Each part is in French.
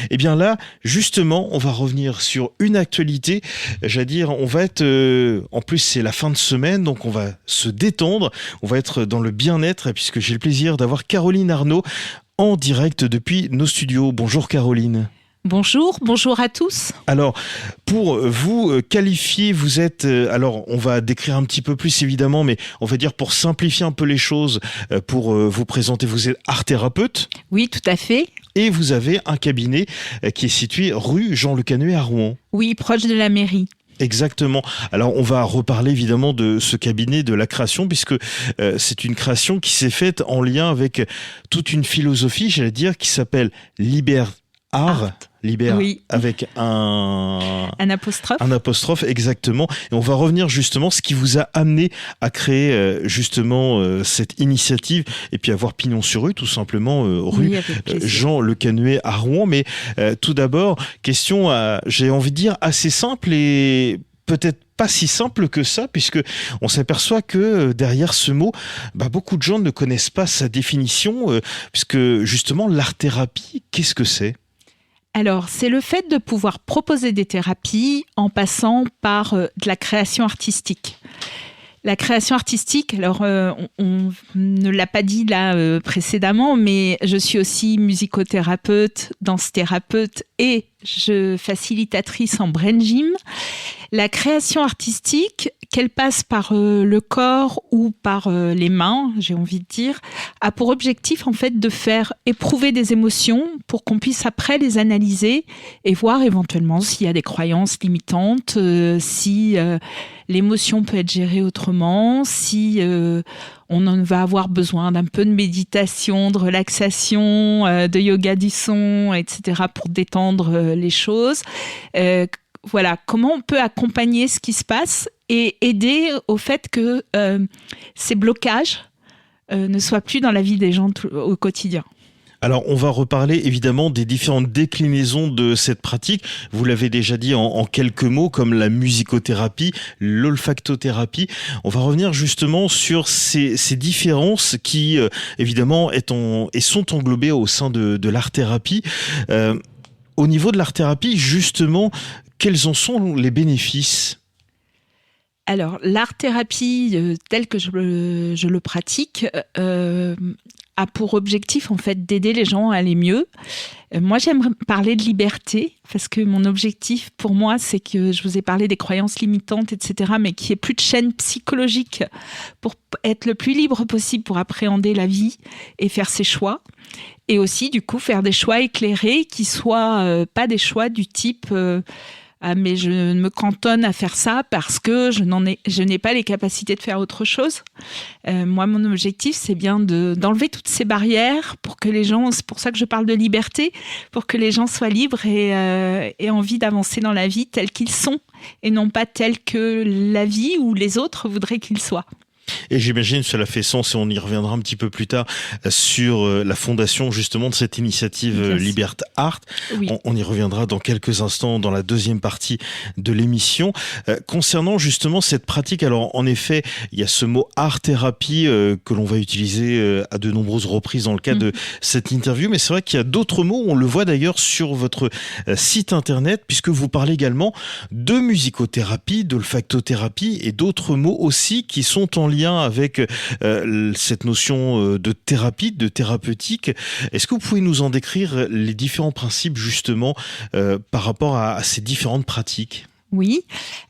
Eh bien là, justement, on va revenir sur une actualité. J'allais dire, on va être... en plus, c'est la fin de semaine, donc on va se détendre. On va être dans le bien-être, puisque j'ai le plaisir d'avoir Caroline Arnaud en direct depuis nos studios. Bonjour Caroline. Bonjour à tous. Alors, pour vous qualifier, vous êtes... alors, on va décrire un petit peu plus évidemment, mais on va dire pour simplifier un peu les choses, pour vous présenter, vous êtes art-thérapeute. Oui, tout à fait. Et vous avez un cabinet qui est situé rue Jean Le Canuet à Rouen. Oui, proche de la mairie. Exactement. Alors on va reparler évidemment de ce cabinet, de la création, puisque c'est une création qui s'est faite en lien avec toute une philosophie, j'allais dire, qui s'appelle Liber Art. Liber, oui. Avec un apostrophe. Un apostrophe, exactement. Et on va revenir justement ce qui vous a amené à créer justement cette initiative et puis avoir pignon sur rue, tout simplement, rue Jean Le Canuet à Rouen. Mais tout d'abord, question, j'ai envie de dire, assez simple et peut-être pas si simple que ça, puisque on s'aperçoit que derrière ce mot, beaucoup de gens ne connaissent pas sa définition, puisque justement, l'art-thérapie, qu'est-ce que c'est ? Alors, c'est le fait de pouvoir proposer des thérapies en passant par de la création artistique. La création artistique, alors on ne l'a pas dit là précédemment, mais je suis aussi musicothérapeute, danse-thérapeute et facilitatrice en brain gym. La création artistique, qu'elle passe par le corps ou par les mains, j'ai envie de dire, a pour objectif en fait de faire éprouver des émotions pour qu'on puisse après les analyser et voir éventuellement s'il y a des croyances limitantes, si l'émotion peut être gérée autrement, si on en va avoir besoin d'un peu de méditation, de relaxation, de yoga du son, etc. pour détendre les choses. Voilà, comment on peut accompagner ce qui se passe et aider au fait que ces blocages ne soient plus dans la vie des gens au quotidien. Alors, on va reparler évidemment des différentes déclinaisons de cette pratique. Vous l'avez déjà dit en quelques mots, comme la musicothérapie, l'olfactothérapie. On va revenir justement sur ces différences qui, évidemment, sont englobées au sein de l'art-thérapie. Au niveau de l'art-thérapie, justement, quels en sont les bénéfices ? Alors, l'art-thérapie, telle que je le pratique, a pour objectif en fait d'aider les gens à aller mieux. Moi, j'aime parler de liberté parce que mon objectif pour moi, c'est que je vous ai parlé des croyances limitantes, etc., mais qu'il n'y ait plus de chaîne psychologique pour être le plus libre possible pour appréhender la vie et faire ses choix. Et aussi, du coup, faire des choix éclairés qui soient pas des choix du type mais je me cantonne à faire ça parce que je n'ai pas les capacités de faire autre chose. Moi, mon objectif, c'est bien d'enlever toutes ces barrières pour que les gens, c'est pour ça que je parle de liberté, pour que les gens soient libres et aient envie d'avancer dans la vie tels qu'ils sont et non pas tels que la vie ou les autres voudraient qu'ils soient. Et j'imagine que cela fait sens, et on y reviendra un petit peu plus tard, sur la fondation justement de cette initiative Liber Art. Oui. On y reviendra dans quelques instants dans la deuxième partie de l'émission. Concernant justement cette pratique, alors en effet, il y a ce mot art-thérapie que l'on va utiliser à de nombreuses reprises dans le cadre de cette interview, mais c'est vrai qu'il y a d'autres mots, on le voit d'ailleurs sur votre site internet, puisque vous parlez également de musicothérapie, d'olfactothérapie et d'autres mots aussi qui sont en lien avec cette notion de thérapie, de thérapeutique. Est-ce que vous pouvez nous en décrire les différents principes justement par rapport à ces différentes pratiques ? Oui,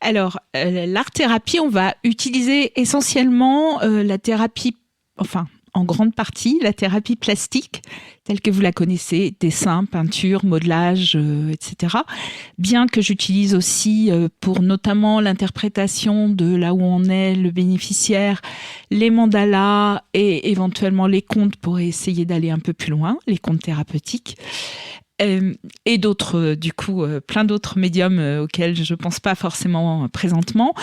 alors l'art-thérapie, on va utiliser essentiellement la thérapie, en grande partie, la thérapie plastique, telle que vous la connaissez, dessin, peinture, modelage, etc. Bien que j'utilise aussi, pour notamment l'interprétation de là où on est, le bénéficiaire, les mandalas et éventuellement les contes pour essayer d'aller un peu plus loin, les contes thérapeutiques. Et d'autres, du coup, plein d'autres médiums auxquels je ne pense pas forcément présentement.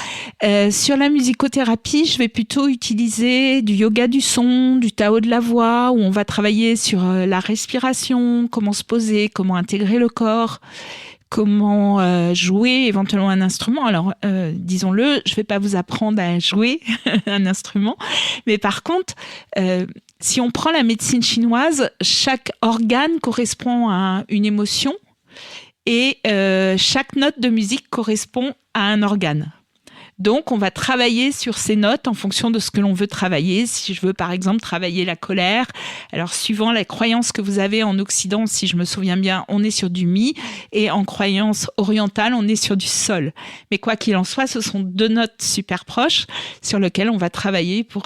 Sur la musicothérapie, je vais plutôt utiliser du yoga du son, du Tao de la voix, où on va travailler sur la respiration, comment se poser, comment intégrer le corps, comment jouer éventuellement un instrument. Alors, disons-le, je ne vais pas vous apprendre à jouer un instrument, mais par contre... si on prend la médecine chinoise, chaque organe correspond à une émotion Et chaque note de musique correspond à un organe. Donc, on va travailler sur ces notes en fonction de ce que l'on veut travailler. Si je veux, par exemple, travailler la colère, alors suivant la croyance que vous avez en Occident, si je me souviens bien, on est sur du mi, et en croyance orientale, on est sur du sol. Mais quoi qu'il en soit, ce sont deux notes super proches sur lesquelles on va travailler pour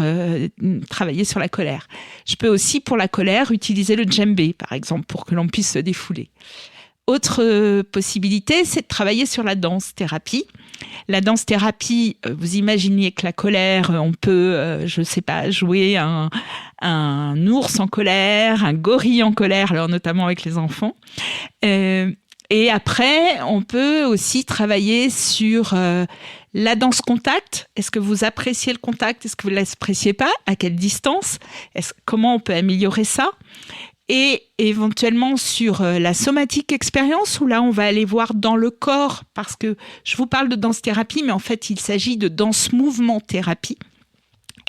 travailler sur la colère. Je peux aussi, pour la colère, utiliser le djembé, par exemple, pour que l'on puisse se défouler. Autre possibilité, c'est de travailler sur la danse-thérapie. La danse-thérapie, vous imaginez que la colère, on peut, je sais pas, jouer un ours en colère, un gorille en colère, alors notamment avec les enfants. Et après, on peut aussi travailler sur la danse contact. Est-ce que vous appréciez le contact? Est-ce que vous ne l'appréciez pas? À quelle distance? Comment on peut améliorer ça? Et éventuellement sur la somatique expérience, où là, on va aller voir dans le corps, parce que je vous parle de danse-thérapie, mais en fait, il s'agit de danse-mouvement-thérapie.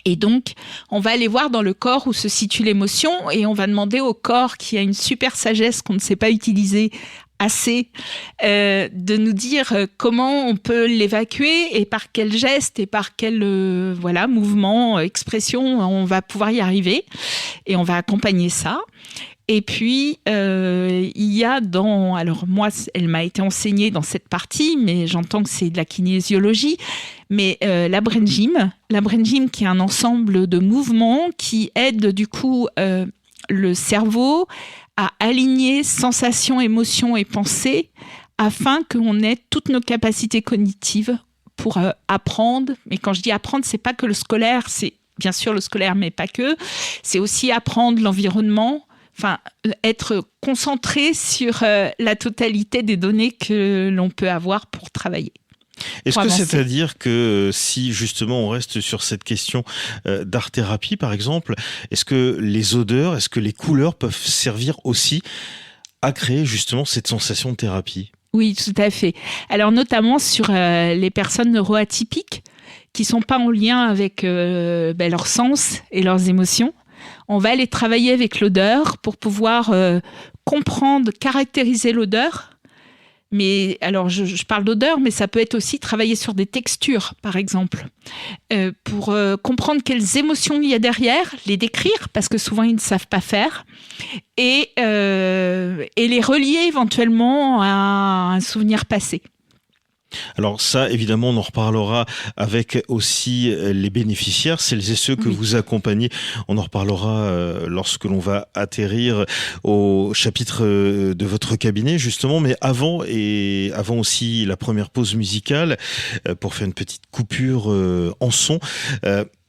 Et donc, on va aller voir dans le corps où se situe l'émotion, et on va demander au corps, qui a une super sagesse qu'on ne sait pas utiliser assez, de nous dire comment on peut l'évacuer et par quel geste et par quel mouvement, expression, on va pouvoir y arriver. Et on va accompagner ça. Et puis, il y a alors moi, elle m'a été enseignée dans cette partie, mais j'entends que c'est de la kinésiologie, mais la brain gym qui est un ensemble de mouvements qui aident du coup le cerveau à aligner sensations, émotions et pensées afin qu'on ait toutes nos capacités cognitives pour apprendre. Mais quand je dis apprendre, c'est pas que le scolaire, c'est bien sûr le scolaire, mais pas que. C'est aussi apprendre l'environnement, enfin, être concentré sur la totalité des données que l'on peut avoir pour travailler. Est-ce que c'est-à-dire que si justement on reste sur cette question d'art-thérapie par exemple, est-ce que les odeurs, est-ce que les couleurs peuvent servir aussi à créer justement cette sensation de thérapie? Oui, tout à fait. Alors notamment sur les personnes neuroatypiques qui ne sont pas en lien avec leurs sens et leurs émotions. On va aller travailler avec l'odeur pour pouvoir comprendre, caractériser l'odeur. Mais alors, je parle d'odeur, mais ça peut être aussi travailler sur des textures, par exemple, pour comprendre quelles émotions il y a derrière, les décrire, parce que souvent, ils ne savent pas faire, et les relier éventuellement à un souvenir passé. Alors ça, évidemment, on en reparlera avec aussi les bénéficiaires, celles et ceux que vous accompagnez. On en reparlera lorsque l'on va atterrir au chapitre de votre cabinet, justement. Mais avant aussi la première pause musicale, pour faire une petite coupure en son.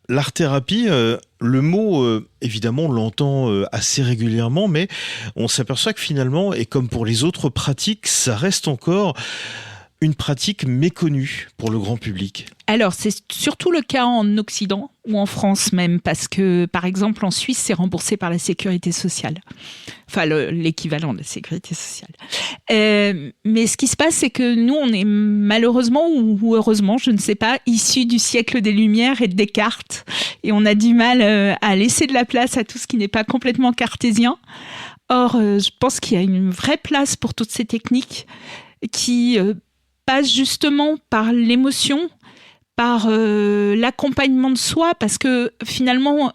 L'art-thérapie, le mot, évidemment, on l'entend assez régulièrement, mais on s'aperçoit que finalement, et comme pour les autres pratiques, ça reste encore une pratique méconnue pour le grand public. Alors, c'est surtout le cas en Occident ou en France même, parce que, par exemple, en Suisse, c'est remboursé par la Sécurité sociale. Enfin, l'équivalent de la Sécurité sociale. Mais ce qui se passe, c'est que nous, on est malheureusement ou heureusement, je ne sais pas, issus du siècle des Lumières et de Descartes. Et on a du mal à laisser de la place à tout ce qui n'est pas complètement cartésien. Or, je pense qu'il y a une vraie place pour toutes ces techniques qui passe justement par l'émotion, par l'accompagnement de soi, parce que finalement,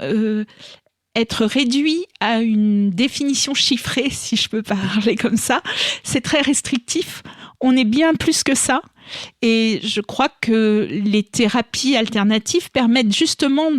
être réduit à une définition chiffrée, si je peux parler comme ça, c'est très restrictif. On est bien plus que ça. Et je crois que les thérapies alternatives permettent justement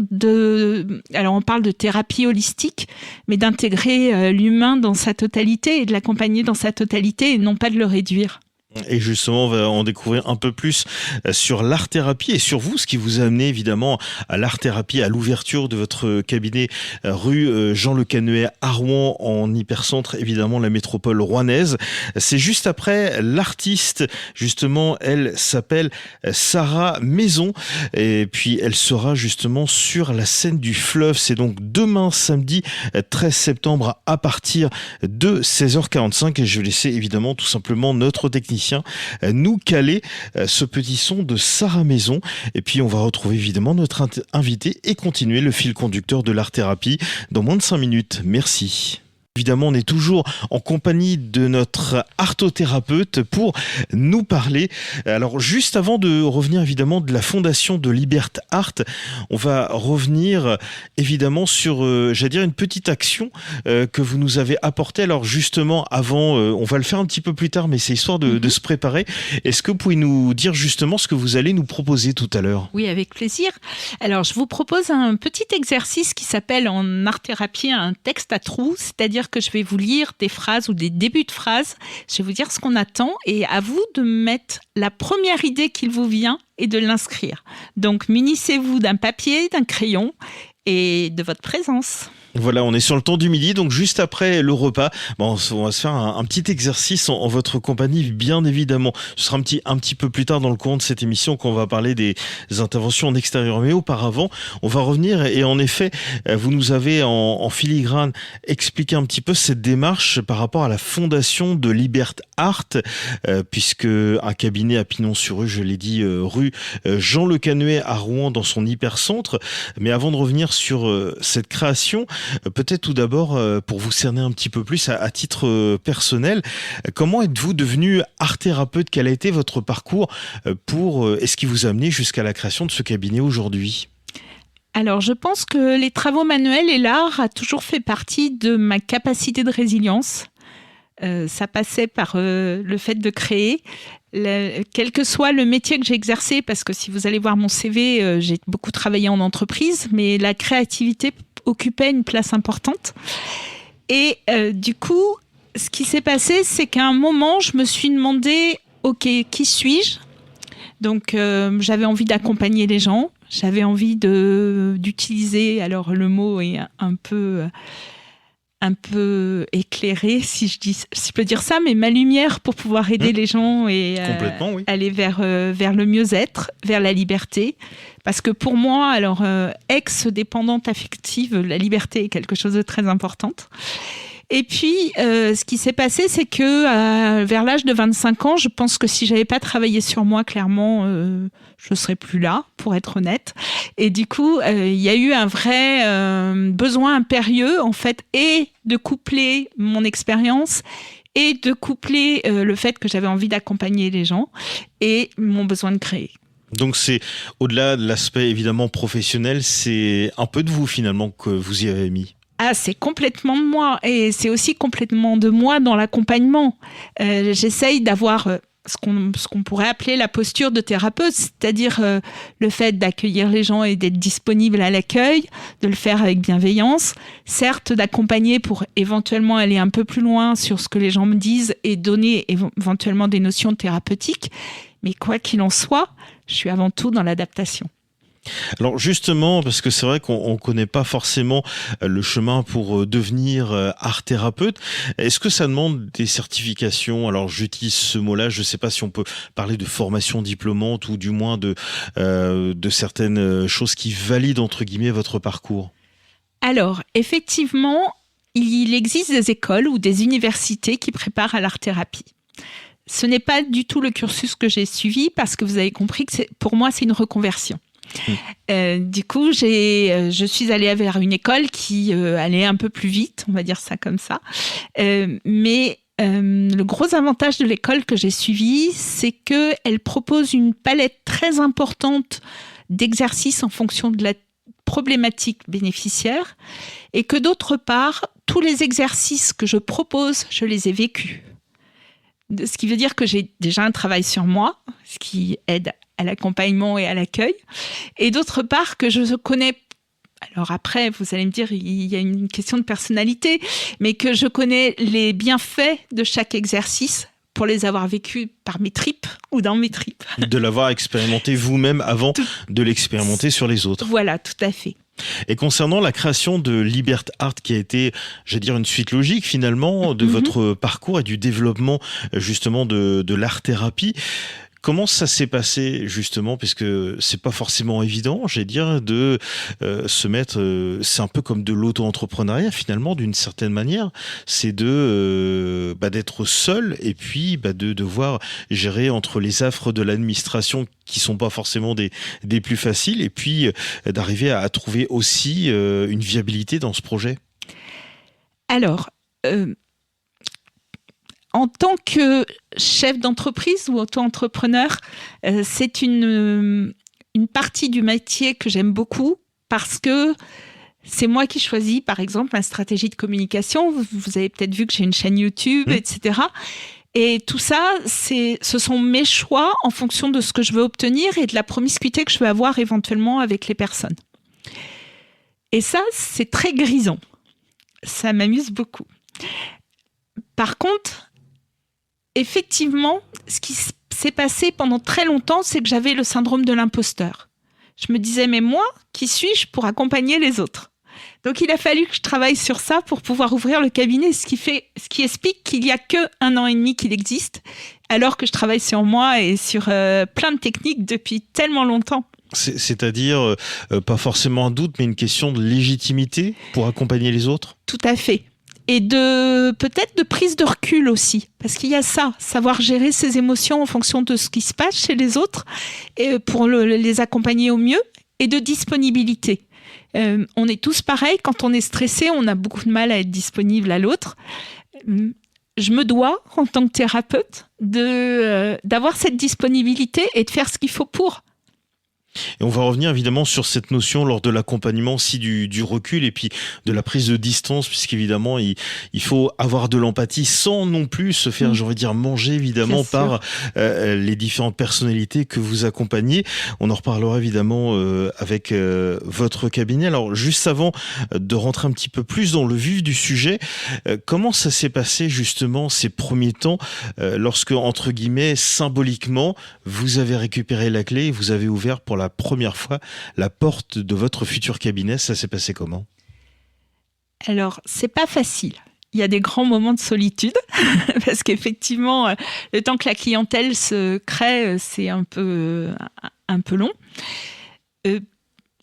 alors on parle de thérapie holistique, mais d'intégrer l'humain dans sa totalité et de l'accompagner dans sa totalité et non pas de le réduire. Et justement, on va en découvrir un peu plus sur l'art-thérapie et sur vous, ce qui vous a amené évidemment à l'art-thérapie, à l'ouverture de votre cabinet rue Jean Le Canuet à Rouen, en hypercentre, évidemment la métropole rouennaise. C'est juste après. L'artiste, justement, elle s'appelle Sarah Maison et puis elle sera justement sur la scène du Fleuve. C'est donc demain samedi 13 septembre à partir de 16h45 et je vais laisser évidemment tout simplement notre technicien nous caler ce petit son de Sarah Maison et puis on va retrouver évidemment notre invité et continuer le fil conducteur de l'art-thérapie dans moins de 5 minutes. Merci. Évidemment, on est toujours en compagnie de notre artothérapeute pour nous parler. Alors, juste avant de revenir évidemment de la fondation de Liberté Art, on va revenir évidemment sur, j'allais dire, une petite action que vous nous avez apportée. Alors, justement, avant, on va le faire un petit peu plus tard, mais c'est histoire de se préparer. Est-ce que vous pouvez nous dire justement ce que vous allez nous proposer tout à l'heure ? Oui, avec plaisir. Alors, je vous propose un petit exercice qui s'appelle en art-thérapie un texte à trous, c'est-à-dire que je vais vous lire des phrases ou des débuts de phrases. Je vais vous dire ce qu'on attend et à vous de mettre la première idée qu'il vous vient et de l'inscrire. Donc, munissez-vous d'un papier, d'un crayon et de votre présence. Voilà, on est sur le temps du midi, donc juste après le repas, on va se faire un petit exercice en votre compagnie, bien évidemment. Ce sera un petit peu plus tard dans le cours de cette émission qu'on va parler des interventions en extérieur. Mais auparavant, on va revenir et en effet, vous nous avez en filigrane expliqué un petit peu cette démarche par rapport à la fondation de Liberté Art, puisque un cabinet à Pinon-sur-Rue, je l'ai dit, rue Jean Le Canuet à Rouen dans son hypercentre. Mais avant de revenir sur cette création, peut-être tout d'abord, pour vous cerner un petit peu plus à titre personnel, comment êtes-vous devenu art-thérapeute ? Quel a été votre parcours et ce qui vous a amené jusqu'à la création de ce cabinet aujourd'hui ? Alors, je pense que les travaux manuels et l'art a toujours fait partie de ma capacité de résilience. Ça passait par le fait de créer, quel que soit le métier que j'ai exercé, parce que si vous allez voir mon CV, j'ai beaucoup travaillé en entreprise, mais la créativité occupait une place importante. Et du coup, ce qui s'est passé, c'est qu'à un moment, je me suis demandé, ok, qui suis-je ? Donc, j'avais envie d'accompagner les gens, j'avais envie d'utiliser, alors le mot est un peu éclairé, si je peux dire ça, mais ma lumière pour pouvoir aider les gens et oui. aller vers le mieux-être, vers la liberté. Parce que pour moi, alors ex-dépendante affective, la liberté est quelque chose de très important. Et puis, ce qui s'est passé, c'est que vers l'âge de 25 ans, je pense que si j'avais pas travaillé sur moi, clairement, je serais plus là, pour être honnête. Et du coup, il y a eu un vrai besoin impérieux, en fait, et de coupler mon expérience et de coupler le fait que j'avais envie d'accompagner les gens et mon besoin de créer. Donc c'est, au-delà de l'aspect évidemment professionnel, c'est un peu de vous finalement que vous y avez mis. Ah, c'est complètement de moi et c'est aussi complètement de moi dans l'accompagnement. J'essaye d'avoir ce qu'on pourrait appeler la posture de thérapeute, c'est-à-dire le fait d'accueillir les gens et d'être disponible à l'accueil, de le faire avec bienveillance, certes d'accompagner pour éventuellement aller un peu plus loin sur ce que les gens me disent et donner éventuellement des notions thérapeutiques, mais quoi qu'il en soit, je suis avant tout dans l'adaptation. Alors justement, parce que c'est vrai qu'on connaît pas forcément le chemin pour devenir art-thérapeute, est-ce que ça demande des certifications ? Alors j'utilise ce mot-là, je sais pas si on peut parler de formation diplômante ou du moins de certaines choses qui valident entre guillemets votre parcours. Alors effectivement, il existe des écoles ou des universités qui préparent à l'art-thérapie. Ce n'est pas du tout le cursus que j'ai suivi parce que vous avez compris que pour moi c'est une reconversion. Du coup, je suis allée vers une école qui allait un peu plus vite, on va dire ça comme ça. Mais le gros avantage de l'école que j'ai suivie, c'est qu'elle propose une palette très importante d'exercices en fonction de la problématique bénéficiaire et que d'autre part, tous les exercices que je propose, je les ai vécus. Ce qui veut dire que j'ai déjà un travail sur moi, ce qui aide à l'accompagnement et à l'accueil. Et d'autre part, que je connais, alors après, vous allez me dire, il y a une question de personnalité, mais que je connais les bienfaits de chaque exercice pour les avoir vécus par mes tripes ou dans mes tripes. De l'avoir expérimenté vous-même avant de l'expérimenter sur les autres. Voilà, tout à fait. Et concernant la création de Liberté Art, qui a été, je vais dire, une suite logique finalement de votre parcours et du développement justement de l'art-thérapie, comment ça s'est passé justement, puisque c'est pas forcément évident, j'ai dire, de se mettre, c'est un peu comme de l'auto-entrepreneuriat finalement d'une certaine manière, c'est de d'être seul et puis de devoir gérer entre les affres de l'administration qui sont pas forcément des plus faciles et puis d'arriver à trouver aussi une viabilité dans ce projet. Alors, en tant que chef d'entreprise ou auto-entrepreneur, c'est une partie du métier que j'aime beaucoup parce que c'est moi qui choisis, par exemple, ma stratégie de communication. Vous avez peut-être vu que j'ai une chaîne YouTube, etc. Et tout ça, ce sont mes choix en fonction de ce que je veux obtenir et de la promiscuité que je veux avoir éventuellement avec les personnes. Et ça, c'est très grisant. Ça m'amuse beaucoup. Par contre, effectivement, ce qui s'est passé pendant très longtemps, c'est que j'avais le syndrome de l'imposteur. Je me disais, mais moi, qui suis-je pour accompagner les autres ? Donc, il a fallu que je travaille sur ça pour pouvoir ouvrir le cabinet, ce qui explique qu'il n'y a que 1 an et demi qu'il existe, alors que je travaille sur moi et sur plein de techniques depuis tellement longtemps. C'est-à-dire, pas forcément un doute, mais une question de légitimité pour accompagner les autres ? Tout à fait. Et peut-être de prise de recul aussi, parce qu'il y a ça, savoir gérer ses émotions en fonction de ce qui se passe chez les autres, et pour les accompagner au mieux, et de disponibilité. On est tous pareils, quand on est stressé, on a beaucoup de mal à être disponible à l'autre. Je me dois, en tant que thérapeute, d'avoir cette disponibilité et de faire ce qu'il faut pour. Et on va revenir évidemment sur cette notion lors de l'accompagnement aussi du recul et puis de la prise de distance, puisqu'évidemment il faut avoir de l'empathie sans non plus se faire, j'aurais dire, manger évidemment par les différentes personnalités que vous accompagnez. On en reparlera évidemment avec votre cabinet. Alors juste avant de rentrer un petit peu plus dans le vif du sujet, comment ça s'est passé justement ces premiers temps lorsque, entre guillemets, symboliquement, vous avez récupéré la clé et vous avez ouvert pour la première fois la porte de votre futur cabinet? Ça s'est passé comment? Alors, c'est pas facile. Il y a des grands moments de solitude parce qu'effectivement, le temps que la clientèle se crée, c'est un peu long.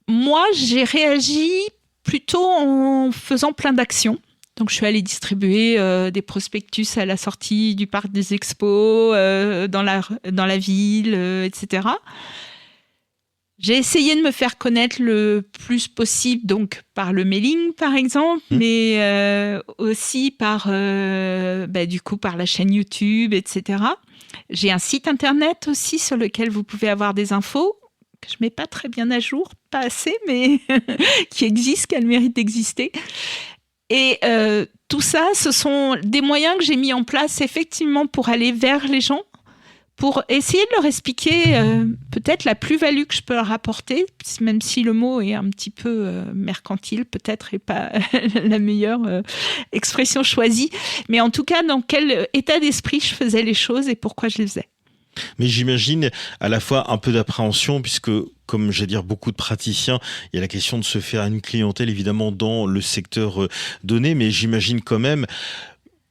Moi, j'ai réagi plutôt en faisant plein d'actions. Donc, je suis allée distribuer des prospectus à la sortie du parc des expos, dans la ville, etc. J'ai essayé de me faire connaître le plus possible, donc par le mailing par exemple, mais aussi par la chaîne YouTube, etc. J'ai un site internet aussi sur lequel vous pouvez avoir des infos que je mets pas très bien à jour, pas assez, mais qui existe, qui a le mérite d'exister. Et tout ça, ce sont des moyens que j'ai mis en place effectivement pour aller vers les gens, pour essayer de leur expliquer peut-être la plus-value que je peux leur apporter, même si le mot est un petit peu mercantile, peut-être, et pas la meilleure expression choisie. Mais en tout cas, dans quel état d'esprit je faisais les choses et pourquoi je les faisais. Mais j'imagine à la fois un peu d'appréhension, puisque, comme j'allais dire, beaucoup de praticiens, il y a la question de se faire une clientèle, évidemment, dans le secteur donné, mais j'imagine quand même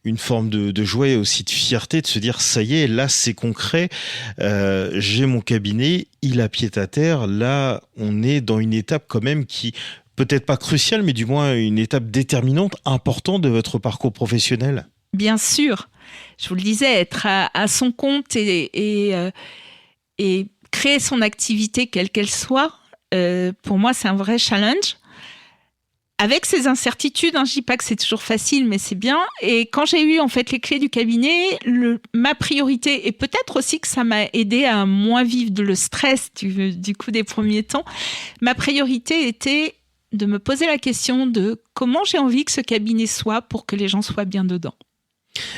une forme de joie et aussi de fierté de se dire, ça y est, là c'est concret, j'ai mon cabinet, il a pied à terre, là on est dans une étape quand même qui, peut-être pas cruciale, mais du moins une étape déterminante, importante de votre parcours professionnel. Bien sûr, je vous le disais, être à son compte et créer son activité quelle qu'elle soit, pour moi c'est un vrai challenge. Avec ces incertitudes, je dis pas que c'est toujours facile, mais c'est bien. Et quand j'ai eu en fait les clés du cabinet, ma priorité, et peut-être aussi que ça m'a aidé à moins vivre le stress du coup des premiers temps, ma priorité était de me poser la question de comment j'ai envie que ce cabinet soit pour que les gens soient bien dedans.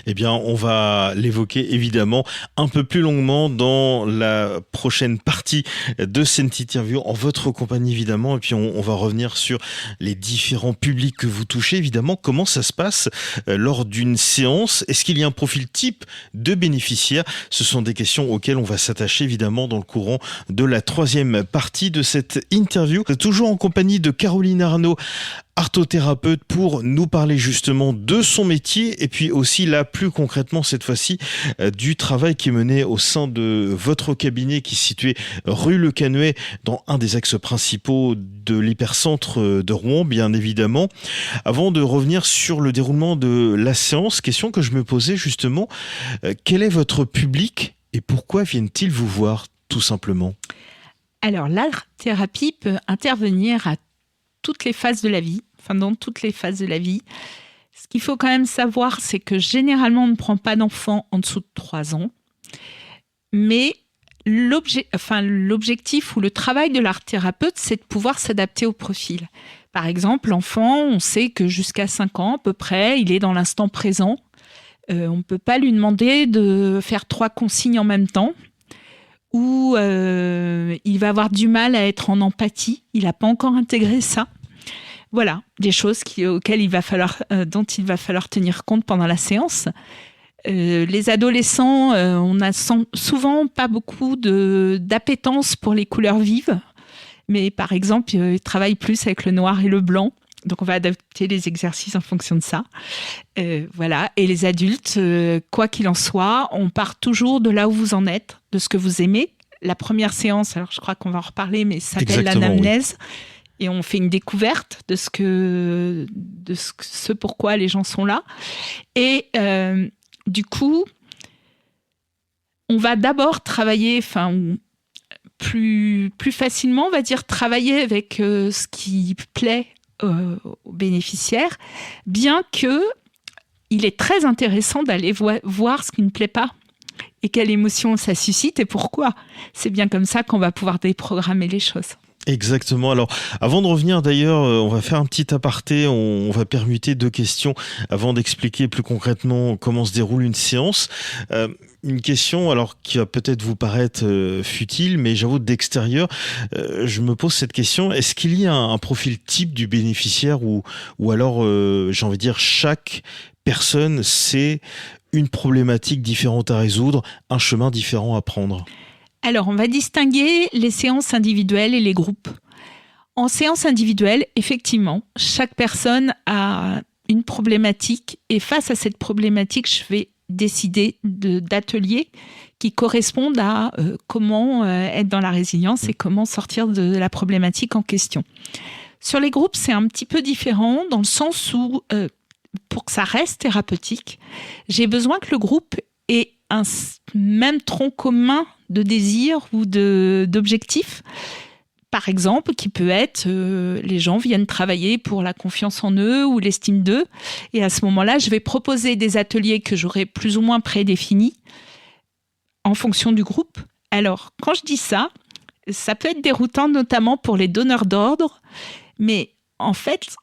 Eh bien, on va l'évoquer évidemment un peu plus longuement dans la prochaine partie de cette interview en votre compagnie évidemment. Et puis on va revenir sur les différents publics que vous touchez évidemment. Comment ça se passe lors d'une séance? Est-ce qu'il y a un profil type de bénéficiaire? Ce sont des questions auxquelles on va s'attacher évidemment dans le courant de la troisième partie de cette interview. Toujours en compagnie de Caroline Arnaud, arthothérapeute, pour nous parler justement de son métier et puis aussi là plus concrètement cette fois-ci du travail qui est mené au sein de votre cabinet qui est situé rue Le Canuet dans un des axes principaux de l'hypercentre de Rouen bien évidemment. Avant de revenir sur le déroulement de la séance, question que je me posais justement, quel est votre public et pourquoi viennent-ils vous voir tout simplement? Alors l'art-thérapie peut intervenir à toutes les phases de la vie, dans toutes les phases de la vie. Ce qu'il faut quand même savoir, c'est que généralement, on ne prend pas d'enfants en dessous de 3 ans. Mais l'objectif ou le travail de l'art thérapeute, c'est de pouvoir s'adapter au profil. Par exemple, l'enfant, on sait que jusqu'à 5 ans à peu près, il est dans l'instant présent. On ne peut pas lui demander de faire 3 consignes en même temps. Ou il va avoir du mal à être en empathie. Il n'a pas encore intégré ça. Voilà, des choses dont il va falloir tenir compte pendant la séance. Les adolescents, on n'a souvent pas beaucoup d'appétence pour les couleurs vives. Mais par exemple, ils travaillent plus avec le noir et le blanc. Donc, on va adapter les exercices en fonction de ça. Voilà. Et les adultes, quoi qu'il en soit, on part toujours de là où vous en êtes, de ce que vous aimez. La première séance, alors je crois qu'on va en reparler, mais ça s'appelle l'anamnèse. Oui. Et on fait une découverte de ce pourquoi les gens sont là. Et du coup, on va d'abord travailler, plus facilement, on va dire, travailler avec ce qui plaît aux bénéficiaires, bien que il est très intéressant d'aller voir ce qui ne plaît pas et quelle émotion ça suscite et pourquoi. C'est bien comme ça qu'on va pouvoir déprogrammer les choses. Exactement. Alors, avant de revenir d'ailleurs, on va faire un petit aparté, on va permuter 2 questions avant d'expliquer plus concrètement comment se déroule une séance. Une question, alors qui va peut-être vous paraître futile, mais j'avoue d'extérieur, je me pose cette question. Est-ce qu'il y a un profil type du bénéficiaire ou alors, j'ai envie de dire, chaque personne c'est une problématique différente à résoudre, un chemin différent à prendre? Alors, on va distinguer les séances individuelles et les groupes. En séance individuelle, effectivement, chaque personne a une problématique et face à cette problématique, je vais décider d'ateliers qui correspondent à comment être dans la résilience et comment sortir de la problématique en question. Sur les groupes, c'est un petit peu différent dans le sens où, pour que ça reste thérapeutique, j'ai besoin que le groupe ait un même tronc commun de désirs ou d'objectifs. Par exemple, qui peut être les gens viennent travailler pour la confiance en eux ou l'estime d'eux. Et à ce moment-là, je vais proposer des ateliers que j'aurai plus ou moins prédéfinis en fonction du groupe. Alors, quand je dis ça, ça peut être déroutant, notamment pour les donneurs d'ordre. Mais en fait,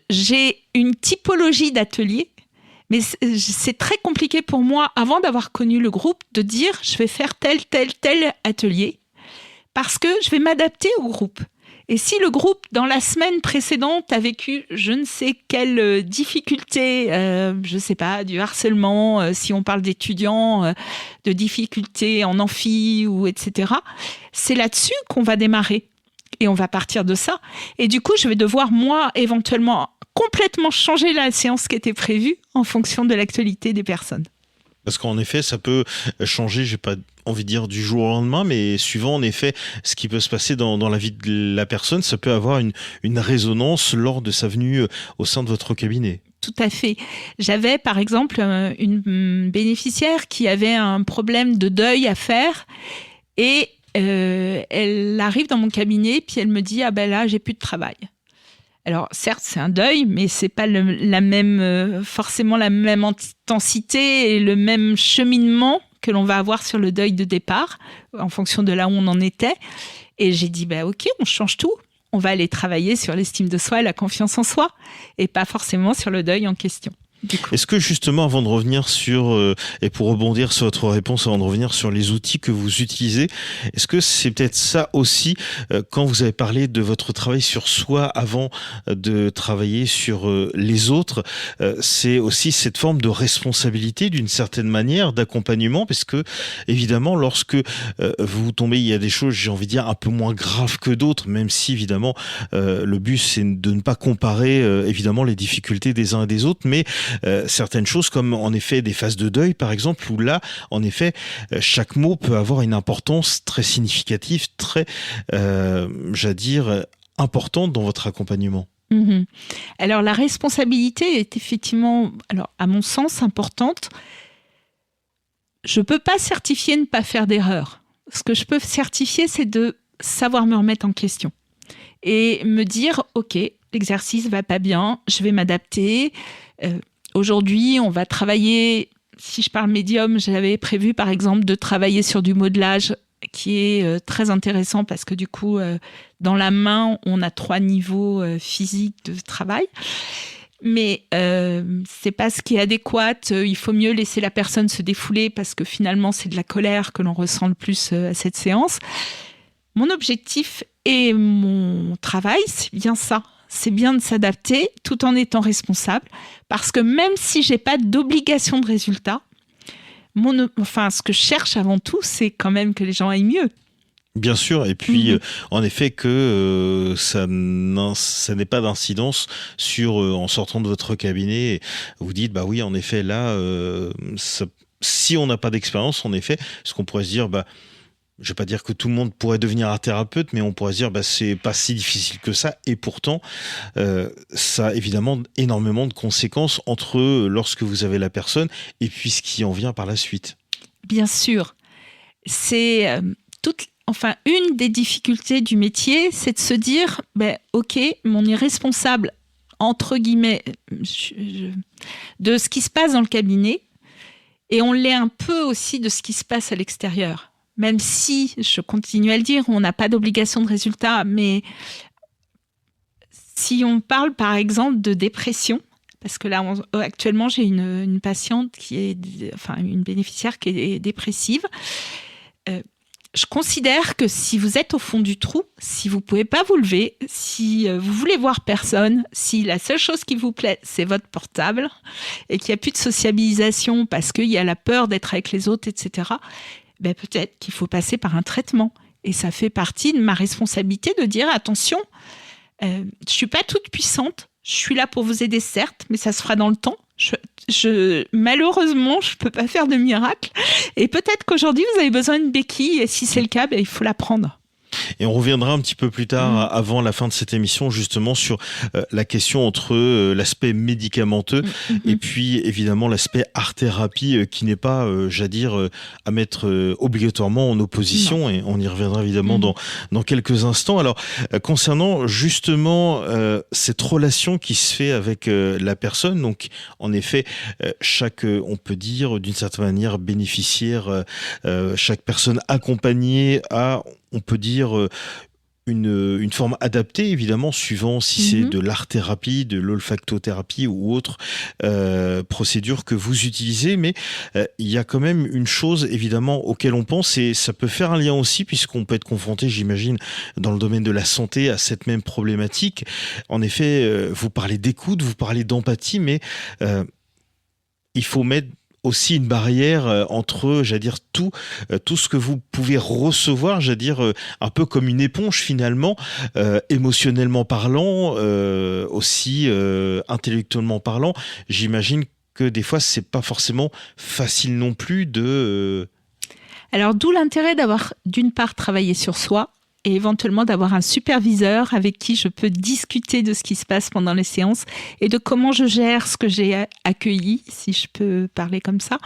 j'ai une typologie d'ateliers. Mais c'est très compliqué pour moi, avant d'avoir connu le groupe, de dire je vais faire tel atelier. Parce que je vais m'adapter au groupe. Et si le groupe, dans la semaine précédente, a vécu je ne sais quelle difficulté, je ne sais pas, du harcèlement, si on parle d'étudiants, de difficultés en amphi, ou etc., c'est là-dessus qu'on va démarrer. Et on va partir de ça. Et du coup, je vais devoir, moi, éventuellement, complètement changer la séance qui était prévue en fonction de l'actualité des personnes. Parce qu'en effet, ça peut changer, j'ai pas envie de dire du jour au lendemain, mais suivant en effet ce qui peut se passer dans la vie de la personne, ça peut avoir une résonance lors de sa venue au sein de votre cabinet. Tout à fait. J'avais par exemple une bénéficiaire qui avait un problème de deuil à faire et elle arrive dans mon cabinet puis elle me dit « Ah ben là, j'ai plus de travail ». Alors certes, c'est un deuil, mais c'est pas forcément la même intensité et le même cheminement que l'on va avoir sur le deuil de départ, en fonction de là où on en était. Et j'ai dit, ok, on change tout. On va aller travailler sur l'estime de soi et la confiance en soi, et pas forcément sur le deuil en question. Est-ce que justement, avant de revenir sur, et pour rebondir sur votre réponse, avant de revenir sur les outils que vous utilisez, est-ce que c'est peut-être ça aussi, quand vous avez parlé de votre travail sur soi avant de travailler sur les autres, c'est aussi cette forme de responsabilité d'une certaine manière, d'accompagnement, parce que évidemment, lorsque vous tombez, il y a des choses, j'ai envie de dire, un peu moins graves que d'autres, même si évidemment, le but c'est de ne pas comparer évidemment les difficultés des uns et des autres, mais certaines choses comme en effet des phases de deuil par exemple, où là en effet chaque mot peut avoir une importance très significative, très j'allais dire importante dans votre accompagnement. Mmh. Alors la responsabilité est effectivement, alors à mon sens, importante. Je ne peux pas certifier ne pas faire d'erreur. Ce que je peux certifier, c'est de savoir me remettre en question et me dire ok, l'exercice va pas bien, je vais m'adapter. Aujourd'hui, on va travailler, si je parle médium, j'avais prévu par exemple de travailler sur du modelage qui est très intéressant parce que du coup, dans la main, on a 3 niveaux physiques de travail. Mais c'est pas ce qui est adéquat. Il faut mieux laisser la personne se défouler parce que finalement, c'est de la colère que l'on ressent le plus à cette séance. Mon objectif et mon travail, c'est bien ça. C'est bien de s'adapter tout en étant responsable parce que même si j'ai pas d'obligation de résultat, ce que je cherche avant tout, c'est quand même que les gens aillent mieux. Bien sûr, et puis en effet que ça n'est pas d'incidence sur en sortant de votre cabinet, vous dites bah oui en effet là si on n'a pas d'expérience en effet, ce qu'on pourrait se dire je vais pas dire que tout le monde pourrait devenir un thérapeute, mais on pourrait se dire c'est pas si difficile que ça, et pourtant ça a évidemment énormément de conséquences entre lorsque vous avez la personne et puis ce qui en vient par la suite. Bien sûr, c'est une des difficultés du métier, c'est de se dire, ok, on est responsable, entre guillemets, de ce qui se passe dans le cabinet, et on l'est un peu aussi de ce qui se passe à l'extérieur. Même si, je continue à le dire, on n'a pas d'obligation de résultat, mais si on parle par exemple de dépression, parce que là, actuellement, j'ai une patiente une bénéficiaire qui est dépressive, je considère que si vous êtes au fond du trou, si vous ne pouvez pas vous lever, si vous voulez voir personne, si la seule chose qui vous plaît, c'est votre portable, et qu'il n'y a plus de sociabilisation parce qu'il y a la peur d'être avec les autres, etc., peut-être qu'il faut passer par un traitement. Et ça fait partie de ma responsabilité de dire, attention, je ne suis pas toute puissante, je suis là pour vous aider, certes, mais ça se fera dans le temps. Malheureusement, je ne peux pas faire de miracle. Et peut-être qu'aujourd'hui, vous avez besoin d'une béquille. Et si c'est le cas, il faut la prendre. Et on reviendra un petit peu plus tard, avant la fin de cette émission, justement sur la question entre l'aspect médicamenteux et puis évidemment l'aspect art-thérapie qui n'est pas, à mettre obligatoirement en opposition. Non. Et on y reviendra évidemment dans quelques instants. Alors, concernant justement cette relation qui se fait avec la personne, donc en effet, chaque, on peut dire d'une certaine manière, bénéficiaire, chaque personne accompagnée a, on peut dire, une forme adaptée, évidemment, suivant si c'est de l'art-thérapie, de l'olfactothérapie ou autre procédure que vous utilisez. Mais il y a quand même une chose, évidemment, auquel on pense, et ça peut faire un lien aussi, puisqu'on peut être confronté, j'imagine, dans le domaine de la santé, à cette même problématique. En effet, vous parlez d'écoute, vous parlez d'empathie, mais il faut mettre aussi une barrière entre, tout ce que vous pouvez recevoir, un peu comme une éponge finalement, émotionnellement parlant, aussi intellectuellement parlant. J'imagine que des fois, c'est pas forcément facile non plus de... Alors, d'où l'intérêt d'avoir, d'une part, travaillé sur soi, et éventuellement d'avoir un superviseur avec qui je peux discuter de ce qui se passe pendant les séances et de comment je gère ce que j'ai accueilli, si je peux parler comme ça.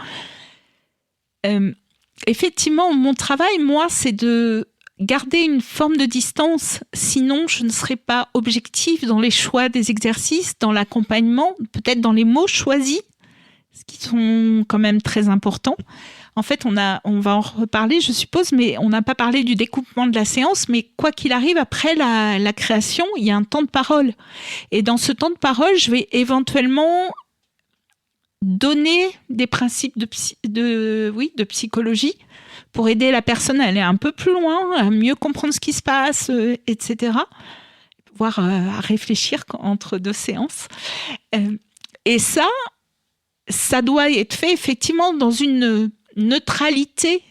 Effectivement, mon travail, moi, c'est de garder une forme de distance, sinon je ne serais pas objective dans les choix des exercices, dans l'accompagnement, peut-être dans les mots choisis, ce qui sont quand même très importants. En fait, on va en reparler, je suppose, mais on n'a pas parlé du découpement de la séance. Mais quoi qu'il arrive, après la création, il y a un temps de parole. Et dans ce temps de parole, je vais éventuellement donner des principes de psychologie pour aider la personne à aller un peu plus loin, à mieux comprendre ce qui se passe, etc. Voire à réfléchir entre 2 séances. Et ça doit être fait effectivement dans une neutralité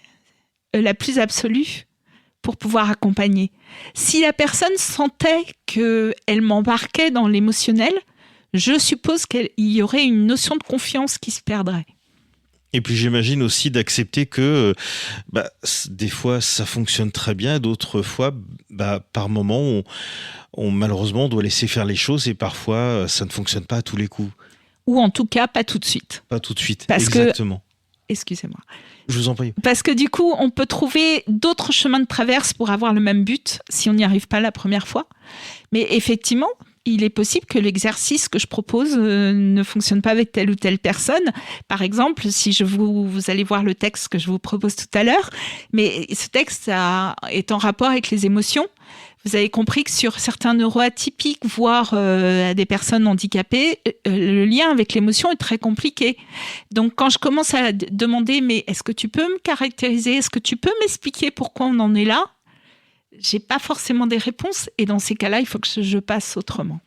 la plus absolue pour pouvoir accompagner. Si la personne sentait qu'elle m'embarquait dans l'émotionnel, je suppose qu'il y aurait une notion de confiance qui se perdrait. Et puis j'imagine aussi d'accepter que des fois ça fonctionne très bien, d'autres fois par moment on malheureusement doit laisser faire les choses et parfois ça ne fonctionne pas à tous les coups. Ou en tout cas pas tout de suite. Pas tout de suite, exactement. Excusez-moi. Je vous en prie. Parce que du coup, on peut trouver d'autres chemins de traverse pour avoir le même but si on n'y arrive pas la première fois. Mais effectivement, il est possible que l'exercice que je propose ne fonctionne pas avec telle ou telle personne. Par exemple, si vous allez voir le texte que je vous propose tout à l'heure, mais ce texte est en rapport avec les émotions. Vous avez compris que sur certains neuroatypiques, voire des personnes handicapées, le lien avec l'émotion est très compliqué. Donc, quand je commence à demander, mais est-ce que tu peux me caractériser? Est-ce que tu peux m'expliquer pourquoi on en est là? J'ai pas forcément des réponses. Et dans ces cas-là, il faut que je passe autrement.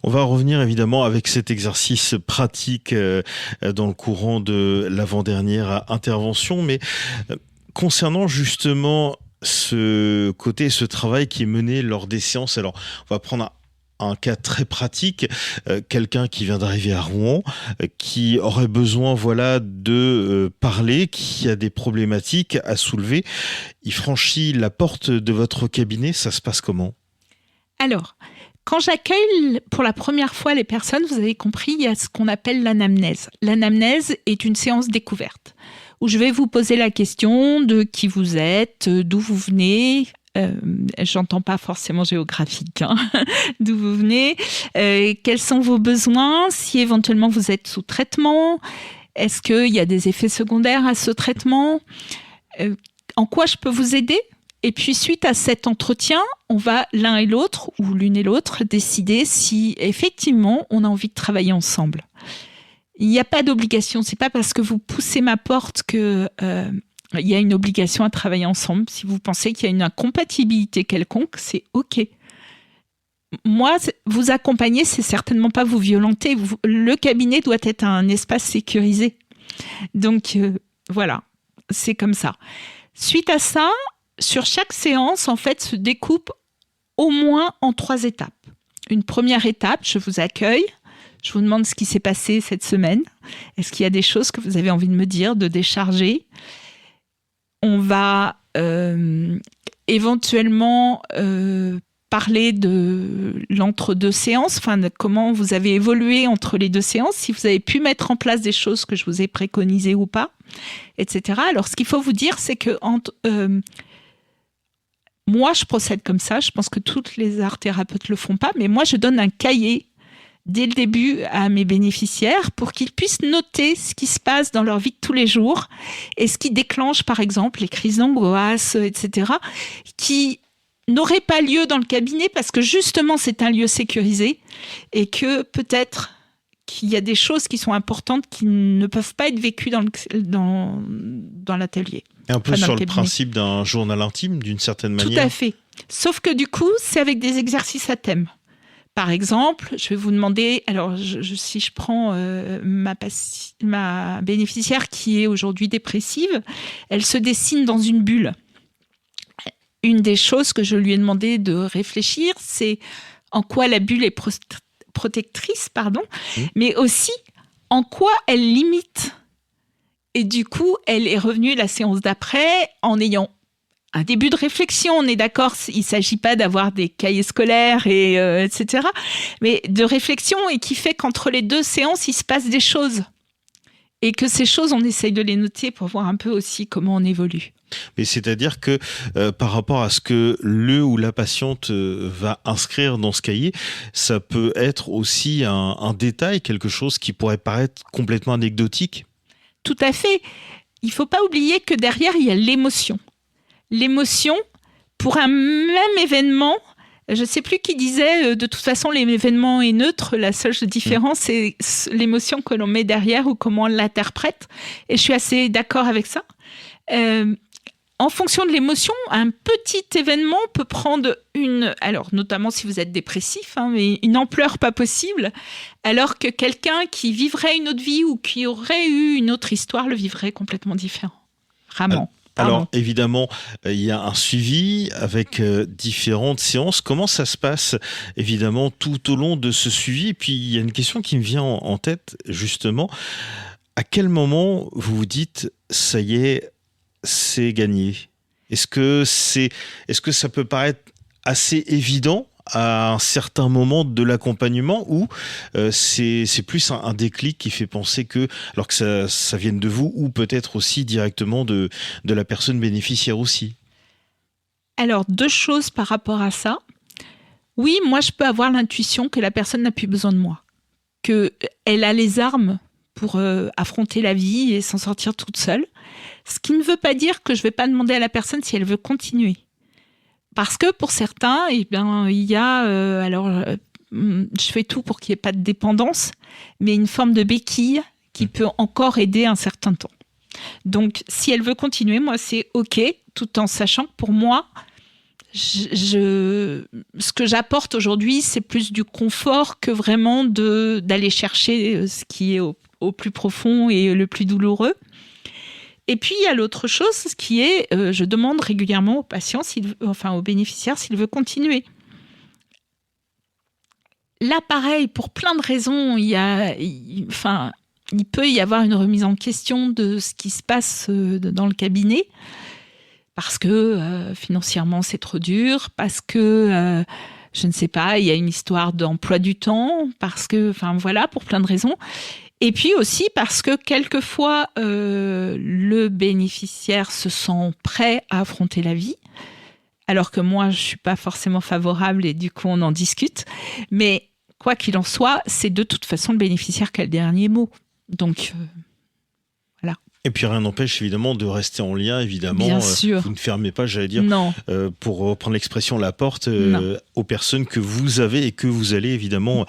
On va revenir évidemment avec cet exercice pratique dans le courant de l'avant-dernière intervention. Mais concernant justement ce côté, ce travail qui est mené lors des séances, alors on va prendre un cas très pratique, quelqu'un qui vient d'arriver à Rouen, qui aurait besoin de parler, qui a des problématiques à soulever. Il franchit la porte de votre cabinet, ça se passe comment? Alors, quand j'accueille pour la première fois les personnes, vous avez compris, il y a ce qu'on appelle l'anamnèse. L'anamnèse est une séance découverte où je vais vous poser la question de qui vous êtes, d'où vous venez. J'entends pas forcément géographique, d'où vous venez, quels sont vos besoins, si éventuellement vous êtes sous traitement, est-ce qu'il y a des effets secondaires à ce traitement, en quoi je peux vous aider? Et puis suite à cet entretien, on va l'un et l'autre, ou l'une et l'autre, décider si effectivement on a envie de travailler ensemble. Il n'y a pas d'obligation, c'est pas parce que vous poussez ma porte que il y a une obligation à travailler ensemble. Si vous pensez qu'il y a une incompatibilité quelconque, c'est OK. Moi, vous accompagner, c'est certainement pas vous violenter. Le cabinet doit être un espace sécurisé. Donc, voilà, c'est comme ça. Suite à ça, sur chaque séance, en fait, se découpe au moins en 3 étapes. Une première étape, je vous accueille. Je vous demande ce qui s'est passé cette semaine. Est-ce qu'il y a des choses que vous avez envie de me dire, de décharger ? On va éventuellement parler de l'entre-deux séances, de comment vous avez évolué entre les 2 séances, si vous avez pu mettre en place des choses que je vous ai préconisées ou pas, etc. Alors, ce qu'il faut vous dire, c'est que moi, je procède comme ça. Je pense que toutes les art-thérapeutes le font pas, mais moi, je donne un cahier dès le début à mes bénéficiaires pour qu'ils puissent noter ce qui se passe dans leur vie de tous les jours et ce qui déclenche, par exemple, les crises d'angoisse, etc., qui n'auraient pas lieu dans le cabinet parce que justement, c'est un lieu sécurisé et que peut-être qu'il y a des choses qui sont importantes qui ne peuvent pas être vécues dans l'atelier. Un peu sur le principe d'un journal intime, d'une certaine manière. Tout à fait. Sauf que du coup, c'est avec des exercices à thème. Par exemple, je vais vous demander, alors si je prends ma bénéficiaire qui est aujourd'hui dépressive, elle se dessine dans une bulle. Une des choses que je lui ai demandé de réfléchir, c'est en quoi la bulle est protectrice, mais aussi en quoi elle limite. Et du coup, elle est revenue la séance d'après en ayant un début de réflexion, on est d'accord, il ne s'agit pas d'avoir des cahiers scolaires, etc., mais de réflexion et qui fait qu'entre les 2 séances, il se passe des choses. Et que ces choses, on essaye de les noter pour voir un peu aussi comment on évolue. Mais c'est-à-dire que par rapport à ce que le ou la patiente va inscrire dans ce cahier, ça peut être aussi un détail, quelque chose qui pourrait paraître complètement anecdotique? Tout à fait. Il ne faut pas oublier que derrière, il y a l'émotion. L'émotion, pour un même événement, je ne sais plus qui disait, de toute façon, l'événement est neutre, la seule différence, c'est l'émotion que l'on met derrière ou comment on l'interprète. Et je suis assez d'accord avec ça. En fonction de l'émotion, un petit événement peut prendre alors notamment si vous êtes dépressif, mais une ampleur pas possible, alors que quelqu'un qui vivrait une autre vie ou qui aurait eu une autre histoire le vivrait complètement différemment. Alors évidemment, il y a un suivi avec différentes séances. Comment ça se passe évidemment tout au long de ce suivi? Et puis il y a une question qui me vient en tête justement. À quel moment vous vous dites ça y est, c'est gagné? Est-ce que ça peut paraître assez évident à un certain moment de l'accompagnement ou c'est plus un déclic qui fait penser que, alors que ça vienne de vous ou peut-être aussi directement de la personne bénéficiaire aussi? Alors, 2 choses par rapport à ça. Oui, moi, je peux avoir l'intuition que la personne n'a plus besoin de moi, qu'elle a les armes pour affronter la vie et s'en sortir toute seule. Ce qui ne veut pas dire que je ne vais pas demander à la personne si elle veut continuer. Parce que pour certains, il y a... je fais tout pour qu'il n'y ait pas de dépendance, mais une forme de béquille qui peut encore aider un certain temps. Donc, si elle veut continuer, moi, c'est OK, tout en sachant que pour moi, ce que j'apporte aujourd'hui, c'est plus du confort que vraiment d'aller chercher ce qui est au plus profond et le plus douloureux. Et puis, il y a l'autre chose qui est, je demande régulièrement aux patients, aux bénéficiaires, s'ils veulent continuer. Là, pareil, pour plein de raisons, il peut y avoir une remise en question de ce qui se passe dans le cabinet, parce que financièrement, c'est trop dur, parce que, je ne sais pas, il y a une histoire d'emploi du temps, parce que, pour plein de raisons. Et puis aussi parce que quelquefois, le bénéficiaire se sent prêt à affronter la vie, alors que moi, je ne suis pas forcément favorable et du coup, on en discute. Mais quoi qu'il en soit, c'est de toute façon le bénéficiaire qui a le dernier mot. Donc, voilà. Et puis rien n'empêche évidemment de rester en lien, évidemment. Bien sûr. Vous ne fermez pas, j'allais dire, non. Pour reprendre l'expression, la porte aux personnes que vous avez et que vous allez évidemment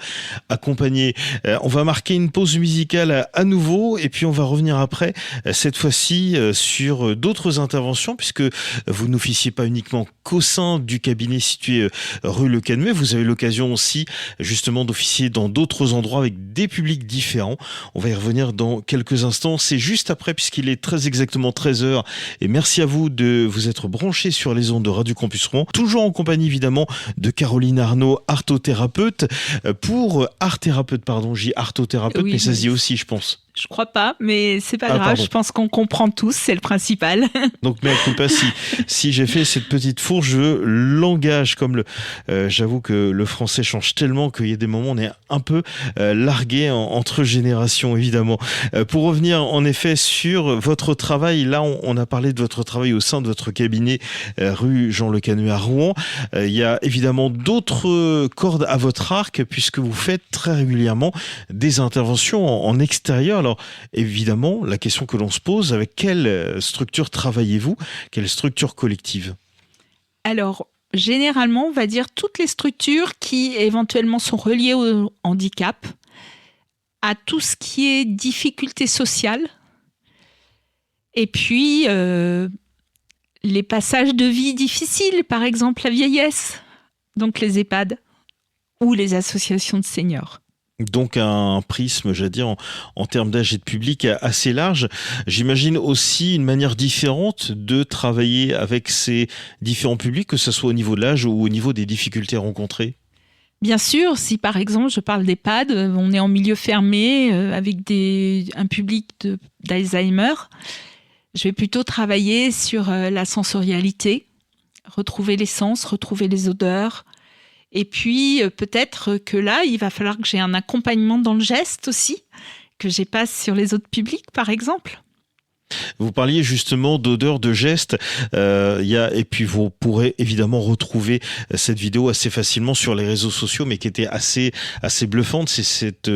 accompagner. On va marquer une pause musicale à nouveau et puis on va revenir après, cette fois-ci sur d'autres interventions, puisque vous n'officiez pas uniquement qu'au sein du cabinet situé rue Le Canuet. Vous avez l'occasion aussi justement d'officier dans d'autres endroits avec des publics différents. On va y revenir dans quelques instants. C'est juste après, puisqu'il est très exactement 13h. Et merci à vous de vous être branchés sur les ondes de Radio Campus Rouen. Toujours en compagnie évidemment de Caroline Arnaud, arthothérapeute. Pour arthérapeute, j'ai arthothérapeute, mais ça se dit aussi, je pense. Je crois pas, mais c'est pas grave. Pardon. Je pense qu'on comprend tous, c'est le principal. Donc, mais si j'ai fait cette petite fourche, je l'engage comme j'avoue que le français change tellement qu'il y a des moments où on est un peu largué entre générations, évidemment. Pour revenir en effet sur votre travail, là, on a parlé de votre travail au sein de votre cabinet rue Jean Le Canuet à Rouen. Il y a évidemment d'autres cordes à votre arc puisque vous faites très régulièrement des interventions en extérieur. Alors, évidemment, la question que l'on se pose, avec quelle structure travaillez-vous? Quelle structure collective? Alors, généralement, on va dire toutes les structures qui éventuellement sont reliées au handicap, à tout ce qui est difficulté sociale, et puis les passages de vie difficiles, par exemple la vieillesse, donc les EHPAD ou les associations de seniors. Donc un prisme, j'allais dire, en termes d'âge et de public assez large. J'imagine aussi une manière différente de travailler avec ces différents publics, que ce soit au niveau de l'âge ou au niveau des difficultés rencontrées. Bien sûr, si par exemple je parle d'EHPAD, on est en milieu fermé avec un public d'Alzheimer, je vais plutôt travailler sur la sensorialité, retrouver les sens, retrouver les odeurs. Et puis, peut-être que là, il va falloir que j'ai un accompagnement dans le geste aussi, que j'ai pas sur les autres publics, par exemple. Vous parliez justement d'odeur, de gestes, et puis vous pourrez évidemment retrouver cette vidéo assez facilement sur les réseaux sociaux, mais qui était assez bluffante. C'est cette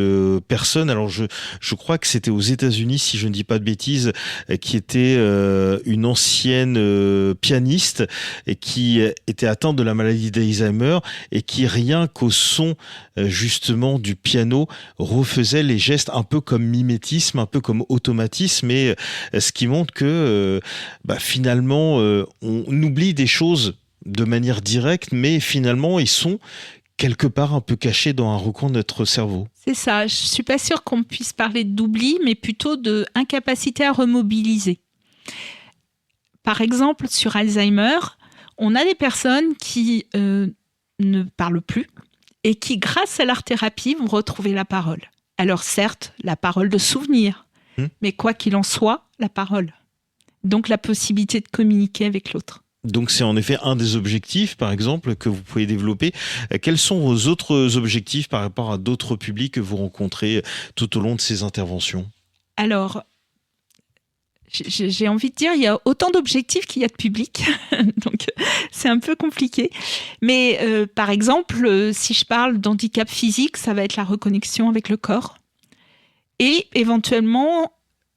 personne, alors je crois que c'était aux États-Unis, si je ne dis pas de bêtises, qui était une ancienne pianiste et qui était atteinte de la maladie d'Alzheimer et qui, rien qu'au son justement du piano, refaisait les gestes un peu comme mimétisme, un peu comme automatisme, et ce qui montre que finalement on oublie des choses de manière directe, mais finalement ils sont quelque part un peu cachés dans un recoin de notre cerveau. C'est ça, je suis pas sûre qu'on puisse parler d'oubli, mais plutôt d'incapacité à remobiliser. Par exemple, sur Alzheimer, on a des personnes qui ne parlent plus et qui, grâce à l'art-thérapie, vont retrouver la parole. Alors certes, la parole de souvenir, mais quoi qu'il en soit, la parole. Donc la possibilité de communiquer avec l'autre. Donc c'est en effet un des objectifs, par exemple, que vous pouvez développer. Quels sont vos autres objectifs par rapport à d'autres publics que vous rencontrez tout au long de ces interventions? Alors, j'ai envie de dire, il y a autant d'objectifs qu'il y a de public, donc c'est un peu compliqué. Mais par exemple, si je parle d'handicap physique, ça va être la reconnexion avec le corps et éventuellement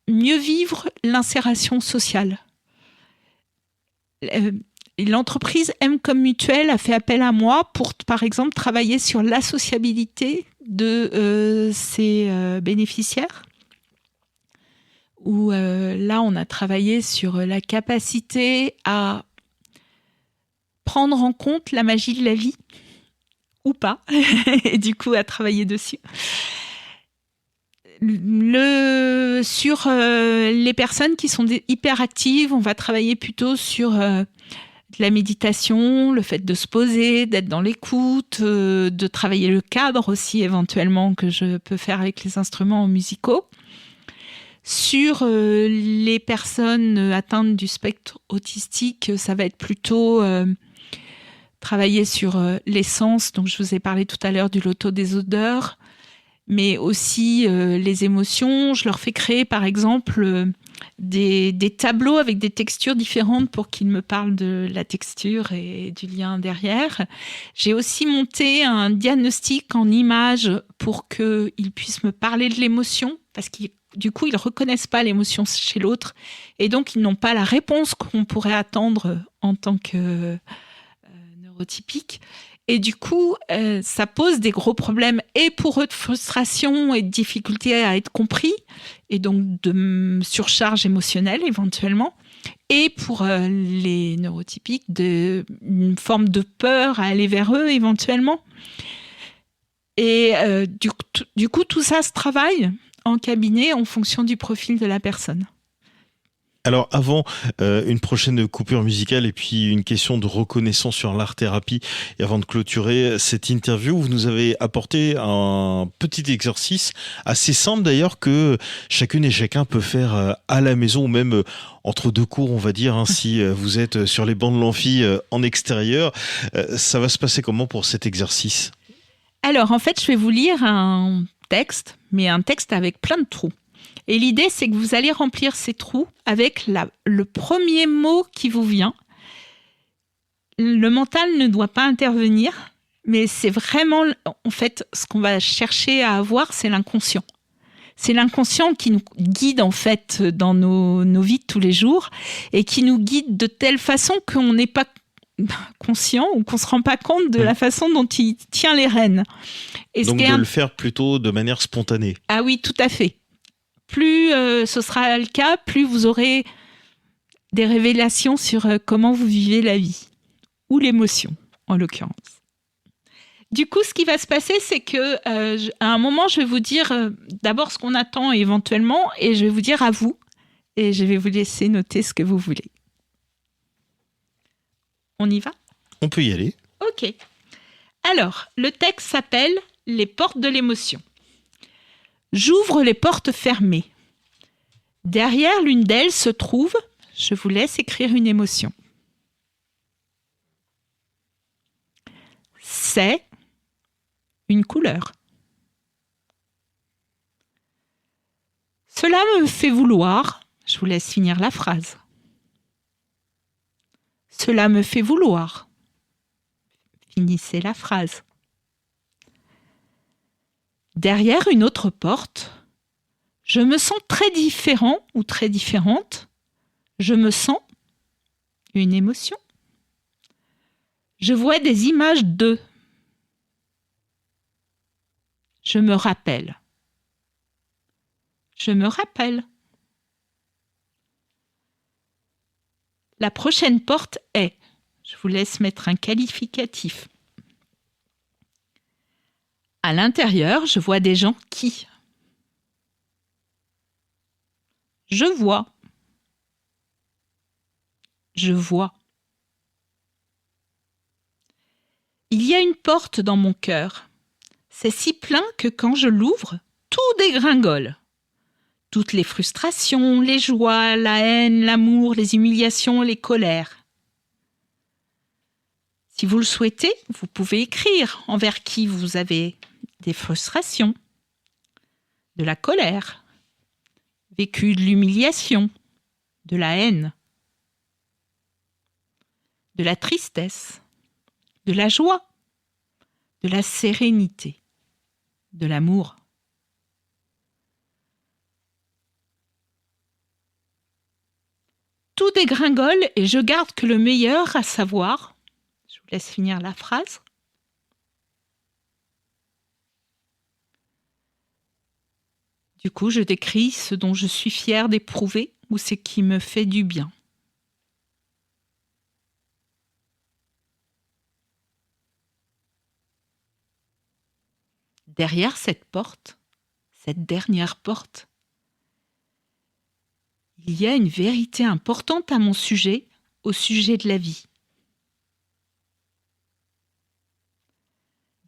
mieux vivre l'insération sociale. L'entreprise M comme Mutuelle a fait appel à moi pour, par exemple, travailler sur l'associabilité de ses bénéficiaires. Où là, on a travaillé sur la capacité à prendre en compte la magie de la vie, ou pas, et du coup, à travailler dessus. Sur les personnes qui sont hyperactives, on va travailler plutôt sur de la méditation, le fait de se poser, d'être dans l'écoute, de travailler le cadre aussi, éventuellement, que je peux faire avec les instruments musicaux. Sur les personnes atteintes du spectre autistique, ça va être plutôt travailler sur les sens. Donc, je vous ai parlé tout à l'heure du loto des odeurs, mais aussi les émotions. Je leur fais créer, par exemple, des tableaux avec des textures différentes pour qu'ils me parlent de la texture et du lien derrière. J'ai aussi monté un diagnostic en images pour qu'ils puissent me parler de l'émotion, parce qu'ils du coup, ils ne reconnaissent pas l'émotion chez l'autre et donc ils n'ont pas la réponse qu'on pourrait attendre en tant que neurotypique. Et du coup, ça pose des gros problèmes et pour eux de frustration et de difficulté à être compris et donc de surcharge émotionnelle éventuellement. Et pour les neurotypiques, une forme de peur à aller vers eux éventuellement. Et du coup, tout ça se travaille en cabinet en fonction du profil de la personne. Alors avant une prochaine coupure musicale et puis une question de reconnaissance sur l'art-thérapie et avant de clôturer cette interview, vous nous avez apporté un petit exercice assez simple d'ailleurs que chacune et chacun peut faire à la maison ou même entre deux cours on va dire, hein, si vous êtes sur les bancs de l'amphi en extérieur. Ça va se passer comment pour cet exercice ? Alors en fait je vais vous lire un texte, mais un texte avec plein de trous. Et l'idée, c'est que vous allez remplir ces trous avec le premier mot qui vous vient. Le mental ne doit pas intervenir, mais c'est vraiment, en fait, ce qu'on va chercher à avoir, c'est l'inconscient. C'est l'inconscient qui nous guide, en fait, dans nos vies de tous les jours et qui nous guide de telle façon qu'on n'est pas conscient ou qu'on ne se rend pas compte de la façon dont il tient les rênes. Et donc de le faire plutôt de manière spontanée. Ah oui, tout à fait. Plus ce sera le cas, plus vous aurez des révélations sur comment vous vivez la vie, ou l'émotion, en l'occurrence. Du coup, ce qui va se passer, c'est que à un moment, je vais vous dire d'abord ce qu'on attend éventuellement, et je vais vous dire à vous, et je vais vous laisser noter ce que vous voulez. On y va ? On peut y aller. Ok. Alors, le texte s'appelle « Les portes de l'émotion ». J'ouvre les portes fermées. Derrière l'une d'elles se trouve, je vous laisse écrire une émotion. C'est une couleur. Cela me fait vouloir, je vous laisse finir la phrase. Cela me fait vouloir. Finissez la phrase. Derrière une autre porte, je me sens très différent ou très différente. Je me sens une émotion. Je vois des images d'eux. Je me rappelle. Je me rappelle. La prochaine porte est, je vous laisse mettre un qualificatif. À l'intérieur, je vois des gens qui. Je vois. Je vois. Il y a une porte dans mon cœur. C'est si plein que quand je l'ouvre, tout dégringole. Toutes les frustrations, les joies, la haine, l'amour, les humiliations, les colères. Si vous le souhaitez, vous pouvez écrire envers qui vous avez des frustrations, de la colère, vécu de l'humiliation, de la haine, de la tristesse, de la joie, de la sérénité, de l'amour. Tout dégringole et je garde que le meilleur, à savoir, je vous laisse finir la phrase, du coup, je décris ce dont je suis fière d'éprouver ou ce qui me fait du bien. Derrière cette porte, cette dernière porte, il y a une vérité importante à mon sujet, au sujet de la vie.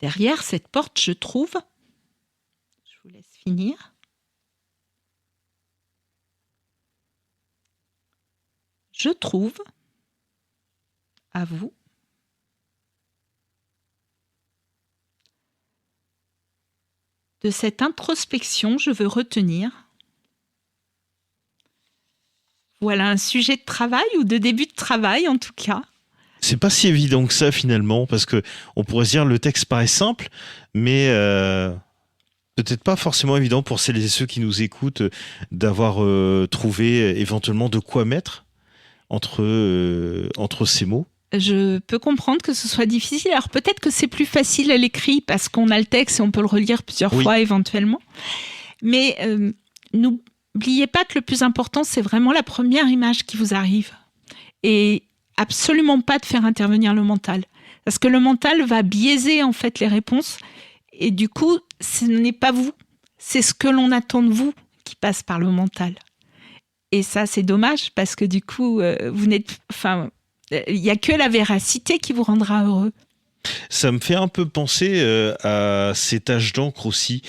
Derrière cette porte, je trouve, je vous laisse finir, je trouve, à vous, de cette introspection, je veux retenir, voilà un sujet de travail ou de début de travail en tout cas. C'est pas si évident que ça finalement, parce que on pourrait se dire le texte paraît simple, mais peut-être pas forcément évident pour celles et ceux qui nous écoutent d'avoir trouvé éventuellement de quoi mettre entre ces mots. Je peux comprendre que ce soit difficile. Alors peut-être que c'est plus facile à l'écrit parce qu'on a le texte et on peut le relire plusieurs fois éventuellement. Mais n'oubliez pas que le plus important, c'est vraiment la première image qui vous arrive. Et absolument pas de faire intervenir le mental. Parce que le mental va biaiser en fait les réponses. Et du coup, ce n'est pas vous. C'est ce que l'on attend de vous qui passe par le mental. Et ça, c'est dommage parce que du coup, vous n'êtes... Enfin, il n'y a que la véracité qui vous rendra heureux. Ça me fait un peu penser à ces taches d'encre aussi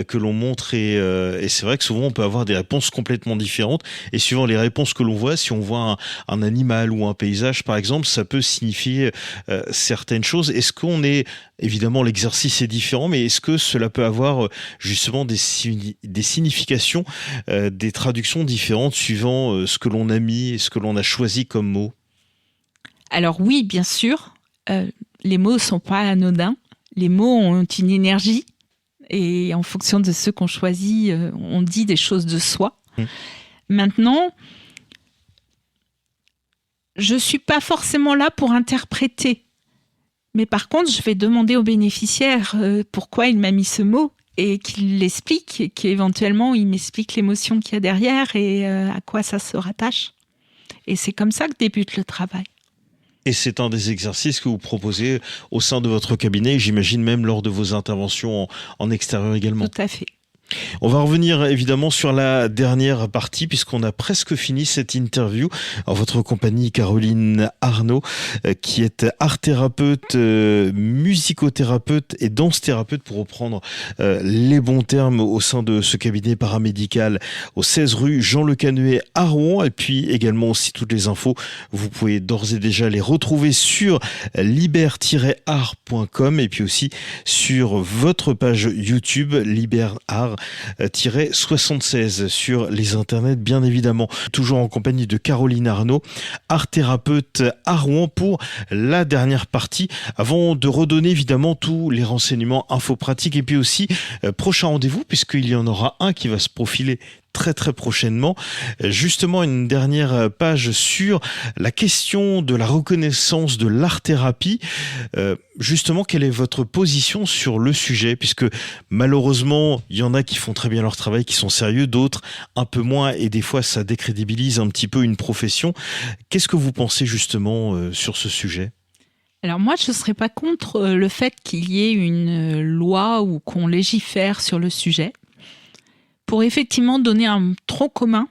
que l'on montre et c'est vrai que souvent on peut avoir des réponses complètement différentes et suivant les réponses que l'on voit, si on voit un animal ou un paysage par exemple, ça peut signifier certaines choses. Est-ce qu'on est, évidemment l'exercice est différent, mais est-ce que cela peut avoir justement des significations, des traductions différentes suivant ce que l'on a mis et ce que l'on a choisi comme mot? Alors oui, bien sûr. Les mots ne sont pas anodins. Les mots ont une énergie et en fonction de ceux qu'on choisit, on dit des choses de soi. Maintenant, je ne suis pas forcément là pour interpréter. Mais par contre, je vais demander au bénéficiaire pourquoi il m'a mis ce mot et qu'il l'explique et qu'éventuellement il m'explique l'émotion qu'il y a derrière et à quoi ça se rattache. Et c'est comme ça que débute le travail. Et c'est un des exercices que vous proposez au sein de votre cabinet, j'imagine même lors de vos interventions en extérieur également. Tout à fait. On va revenir évidemment sur la dernière partie puisqu'on a presque fini cette interview en votre compagnie Caroline Arnaud qui est art thérapeute, musicothérapeute et danse thérapeute pour reprendre les bons termes au sein de ce cabinet paramédical au 16 rue Jean Le Canuet à Rouen et puis également aussi toutes les infos vous pouvez d'ores et déjà les retrouver sur liber-art.com et puis aussi sur votre page YouTube Liber-Art 76 sur les internets bien évidemment. Toujours en compagnie de Caroline Arnaud, art thérapeute à Rouen pour la dernière partie avant de redonner évidemment tous les renseignements info-pratiques et puis aussi prochain rendez-vous puisqu'il y en aura un qui va se profiler très prochainement. Justement, une dernière page sur la question de la reconnaissance de l'art-thérapie. Justement, quelle est votre position sur le sujet? Puisque malheureusement, il y en a qui font très bien leur travail, qui sont sérieux, d'autres un peu moins, et des fois, ça décrédibilise un petit peu une profession. Qu'est-ce que vous pensez justement sur ce sujet? Alors moi, je ne serais pas contre le fait qu'il y ait une loi ou qu'on légifère sur le sujet, pour effectivement donner un tronc commun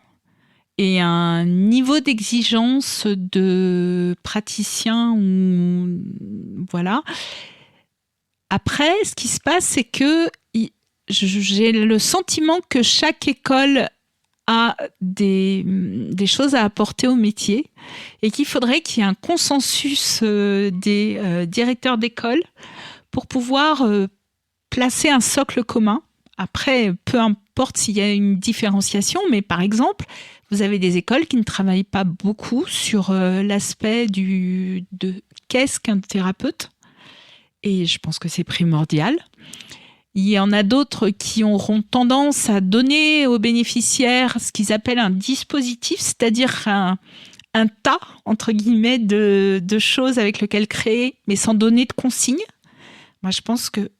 et un niveau d'exigence de praticien ou voilà. Après, ce qui se passe, c'est que j'ai le sentiment que chaque école a des choses à apporter au métier et qu'il faudrait qu'il y ait un consensus des directeurs d'école pour pouvoir placer un socle commun. Après, peu importe s'il y a une différenciation, mais par exemple, Vous avez des écoles qui ne travaillent pas beaucoup sur l'aspect de qu'est-ce qu'un thérapeute. Et je pense que c'est primordial. Il y en a d'autres qui auront tendance à donner aux bénéficiaires ce qu'ils appellent un dispositif, c'est-à-dire un tas, entre guillemets, de choses avec lesquelles créer, mais sans donner de consignes. Moi, je pense que,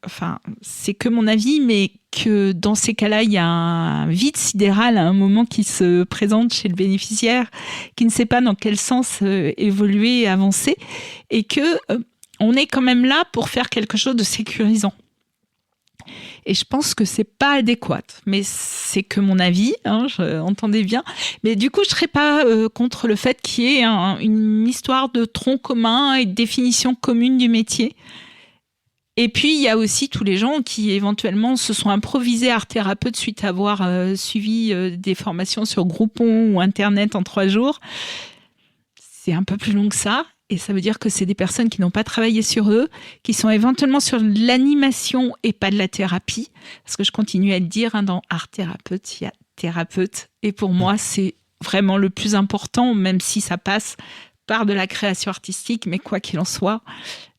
c'est que mon avis, mais que dans ces cas-là, il y a un vide sidéral à un moment qui se présente chez le bénéficiaire, qui ne sait pas dans quel sens évoluer et avancer, et que on est quand même là pour faire quelque chose de sécurisant. Et je pense que c'est pas adéquat, mais c'est que mon avis, entendez bien. Mais du coup, je serais pas contre le fait qu'il y ait une histoire de tronc commun et de définition commune du métier. Et puis, il y a aussi tous les gens qui, éventuellement, se sont improvisés art-thérapeutes suite à avoir suivi des formations sur Groupon ou Internet en 3 jours. C'est un peu plus long que ça. Et ça veut dire que c'est des personnes qui n'ont pas travaillé sur eux, qui sont éventuellement sur l'animation et pas de la thérapie. Parce que je continue à le dire, dans art-thérapeute, il y a thérapeute. Et pour moi, c'est vraiment le plus important, même si ça passe par de la création artistique. Mais quoi qu'il en soit,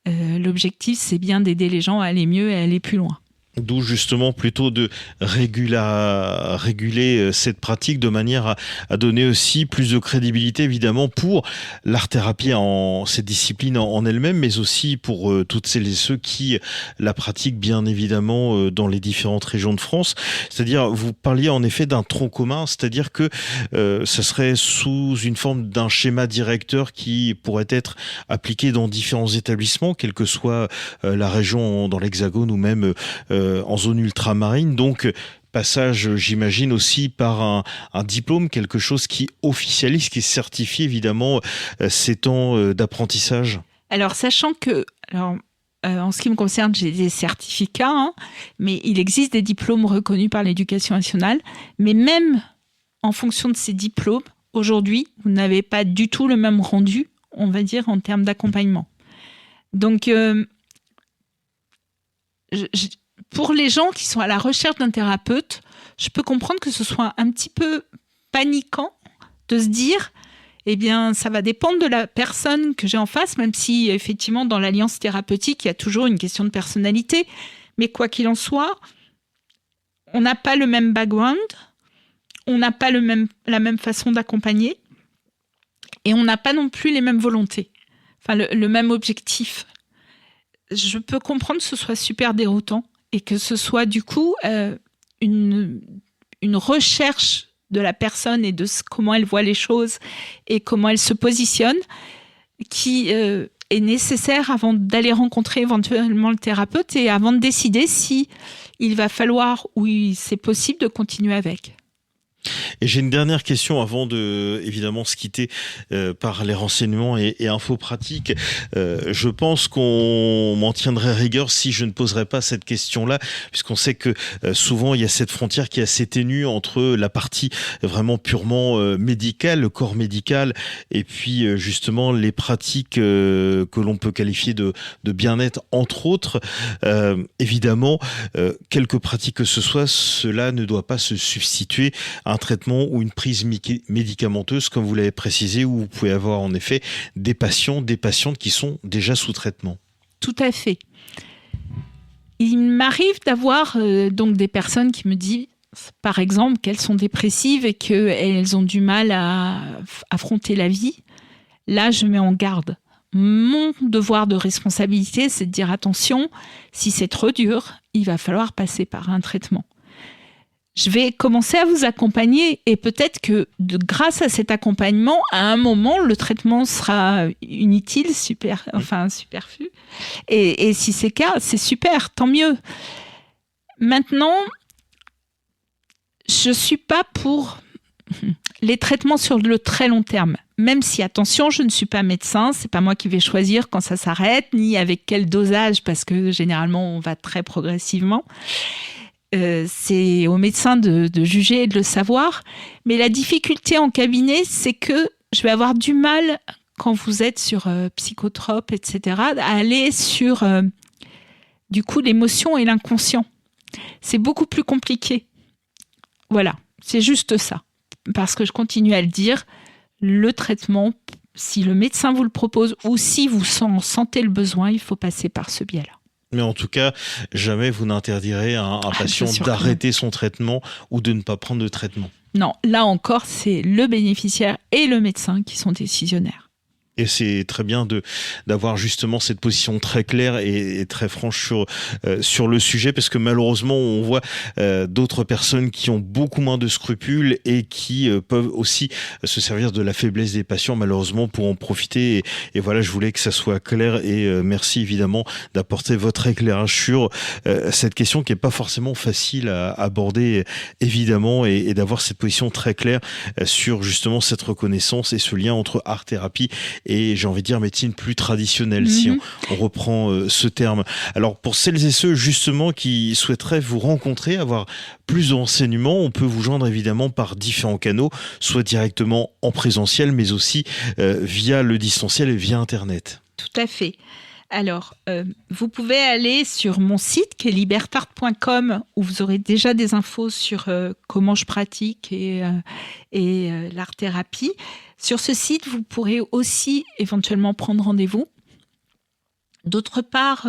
l'objectif, c'est bien d'aider les gens à aller mieux et à aller plus loin. D'où justement plutôt de réguler cette pratique de manière à donner aussi plus de crédibilité évidemment pour l'art-thérapie en cette discipline en elle-même, mais aussi pour toutes celles et ceux qui la pratiquent bien évidemment dans les différentes régions de France. C'est-à-dire, vous parliez en effet d'un tronc commun, c'est-à-dire que ça serait sous une forme d'un schéma directeur qui pourrait être appliqué dans différents établissements, quelle que soit la région dans l'Hexagone ou même en zone ultramarine, donc passage, j'imagine, aussi par un diplôme, quelque chose qui officialise, qui certifie évidemment ces temps d'apprentissage. Alors, sachant que, en ce qui me concerne, j'ai des certificats, mais il existe des diplômes reconnus par l'Éducation nationale, mais même en fonction de ces diplômes, aujourd'hui, vous n'avez pas du tout le même rendu, on va dire, en termes d'accompagnement. Donc, pour les gens qui sont à la recherche d'un thérapeute, je peux comprendre que ce soit un petit peu paniquant de se dire, ça va dépendre de la personne que j'ai en face, même si effectivement dans l'alliance thérapeutique, il y a toujours une question de personnalité. Mais quoi qu'il en soit, on n'a pas le même background, on n'a pas la même façon d'accompagner et on n'a pas non plus les mêmes volontés, le même objectif. Je peux comprendre que ce soit super déroutant et que ce soit du coup une recherche de la personne et de comment elle voit les choses et comment elle se positionne qui est nécessaire avant d'aller rencontrer éventuellement le thérapeute et avant de décider si il va falloir ou c'est possible de continuer avec. Et j'ai une dernière question avant de évidemment se quitter par les renseignements et infos pratiques. Je pense qu'on m'en tiendrait rigueur si je ne poserais pas cette question-là, puisqu'on sait que souvent il y a cette frontière qui est assez ténue entre la partie vraiment purement médicale, le corps médical, et puis justement les pratiques que l'on peut qualifier de bien-être, entre autres. Évidemment, quelque pratique que ce soit, cela ne doit pas se substituer à un traitement ou une prise médicamenteuse, comme vous l'avez précisé, où vous pouvez avoir en effet des patients, des patientes qui sont déjà sous traitement. Tout à fait. Il m'arrive d'avoir donc des personnes qui me disent, par exemple, qu'elles sont dépressives et qu'elles ont du mal à affronter la vie. Là, je mets en garde. Mon devoir de responsabilité, c'est de dire attention, si c'est trop dur, il va falloir passer par un traitement. Je vais commencer à vous accompagner et peut-être que grâce à cet accompagnement, à un moment, le traitement sera inutile, superflu. Et si c'est le cas, c'est super, tant mieux. Maintenant, je ne suis pas pour les traitements sur le très long terme. Même si, attention, je ne suis pas médecin, c'est pas moi qui vais choisir quand ça s'arrête, ni avec quel dosage, parce que généralement, on va très progressivement. C'est au médecin de juger et de le savoir. Mais la difficulté en cabinet, c'est que je vais avoir du mal, quand vous êtes sur psychotropes, etc., à aller sur, du coup, l'émotion et l'inconscient. C'est beaucoup plus compliqué. Voilà, c'est juste ça. parce que je continue à le dire, le traitement, si le médecin vous le propose ou si vous en sentez le besoin, il faut passer par ce biais-là. Mais en tout cas, jamais vous n'interdirez à un patient d'arrêter son traitement ou de ne pas prendre de traitement. Non, là encore, c'est le bénéficiaire et le médecin qui sont décisionnaires. Et c'est très bien d'avoir justement cette position très claire et très franche sur le sujet, parce que malheureusement, on voit d'autres personnes qui ont beaucoup moins de scrupules et qui peuvent aussi se servir de la faiblesse des patients, malheureusement, pour en profiter. Et voilà, je voulais que ça soit clair, et merci évidemment d'apporter votre éclairage sur cette question qui est pas forcément facile à aborder, évidemment, et d'avoir cette position très claire sur justement cette reconnaissance et ce lien entre art-thérapie et, j'ai envie de dire, médecine plus traditionnelle, si on reprend ce terme. Alors, pour celles et ceux, justement, qui souhaiteraient vous rencontrer, avoir plus d'enseignements, on peut vous joindre évidemment par différents canaux, soit directement en présentiel, mais aussi via le distanciel et via Internet. Tout à fait. Alors, vous pouvez aller sur mon site qui est libertart.com, où vous aurez déjà des infos sur comment je pratique et l'art-thérapie. Sur ce site, vous pourrez aussi éventuellement prendre rendez-vous. D'autre part,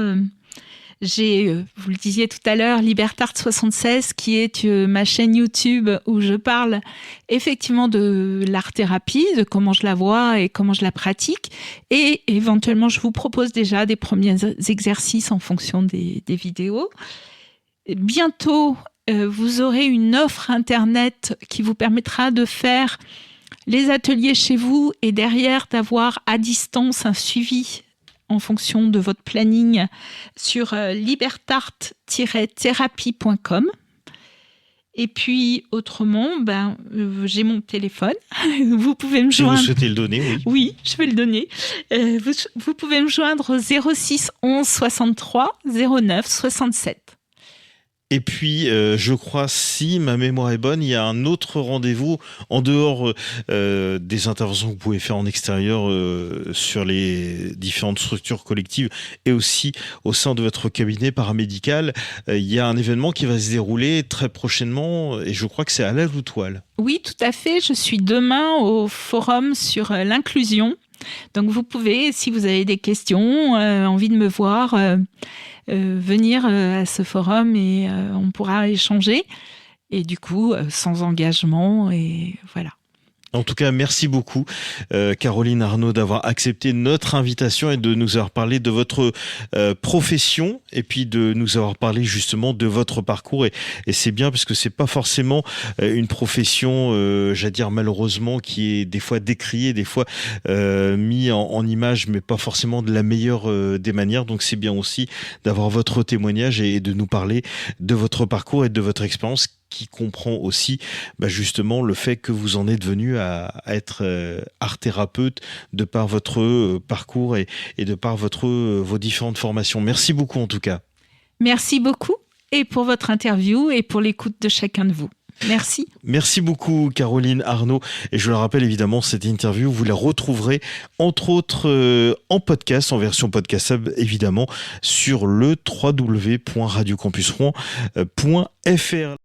j'ai, vous le disiez tout à l'heure, Libertart76, qui est ma chaîne YouTube où je parle effectivement de l'art-thérapie, de comment je la vois et comment je la pratique. Et éventuellement, je vous propose déjà des premiers exercices en fonction des vidéos. Bientôt, vous aurez une offre Internet qui vous permettra de faire les ateliers chez vous et derrière d'avoir à distance un suivi en fonction de votre planning sur libertart-thérapie.com. Et puis, autrement, j'ai mon téléphone. Vous pouvez me joindre. Si vous souhaitez le donner, oui. Oui, je vais le donner. Vous pouvez me joindre au 06 11 63 09 67. Et puis, je crois, si ma mémoire est bonne, il y a un autre rendez-vous en dehors des interventions que vous pouvez faire en extérieur sur les différentes structures collectives et aussi au sein de votre cabinet paramédical. Il y a un événement qui va se dérouler très prochainement et je crois que c'est à La Loutoile. Oui, tout à fait. Je suis demain au forum sur l'inclusion. Donc, vous pouvez, si vous avez des questions, envie de me voir, venir à ce forum et on pourra échanger. Et du coup, sans engagement, et voilà. En tout cas, merci beaucoup, Caroline Arnaud, d'avoir accepté notre invitation et de nous avoir parlé de votre profession et puis de nous avoir parlé justement de votre parcours. Et c'est bien parce que c'est pas forcément une profession, j'allais dire malheureusement, qui est des fois décriée, des fois mis en image, mais pas forcément de la meilleure des manières. Donc c'est bien aussi d'avoir votre témoignage et de nous parler de votre parcours et de votre expérience, qui comprend aussi justement le fait que vous en êtes venu à être art-thérapeute de par votre parcours et de par vos différentes formations. Merci beaucoup en tout cas. Merci beaucoup et pour votre interview et pour l'écoute de chacun de vous. Merci. Merci beaucoup Caroline Arnaud. Et je le rappelle évidemment, cette interview, vous la retrouverez entre autres en podcast, en version podcastable évidemment, sur le www.radiocampusrouen.fr.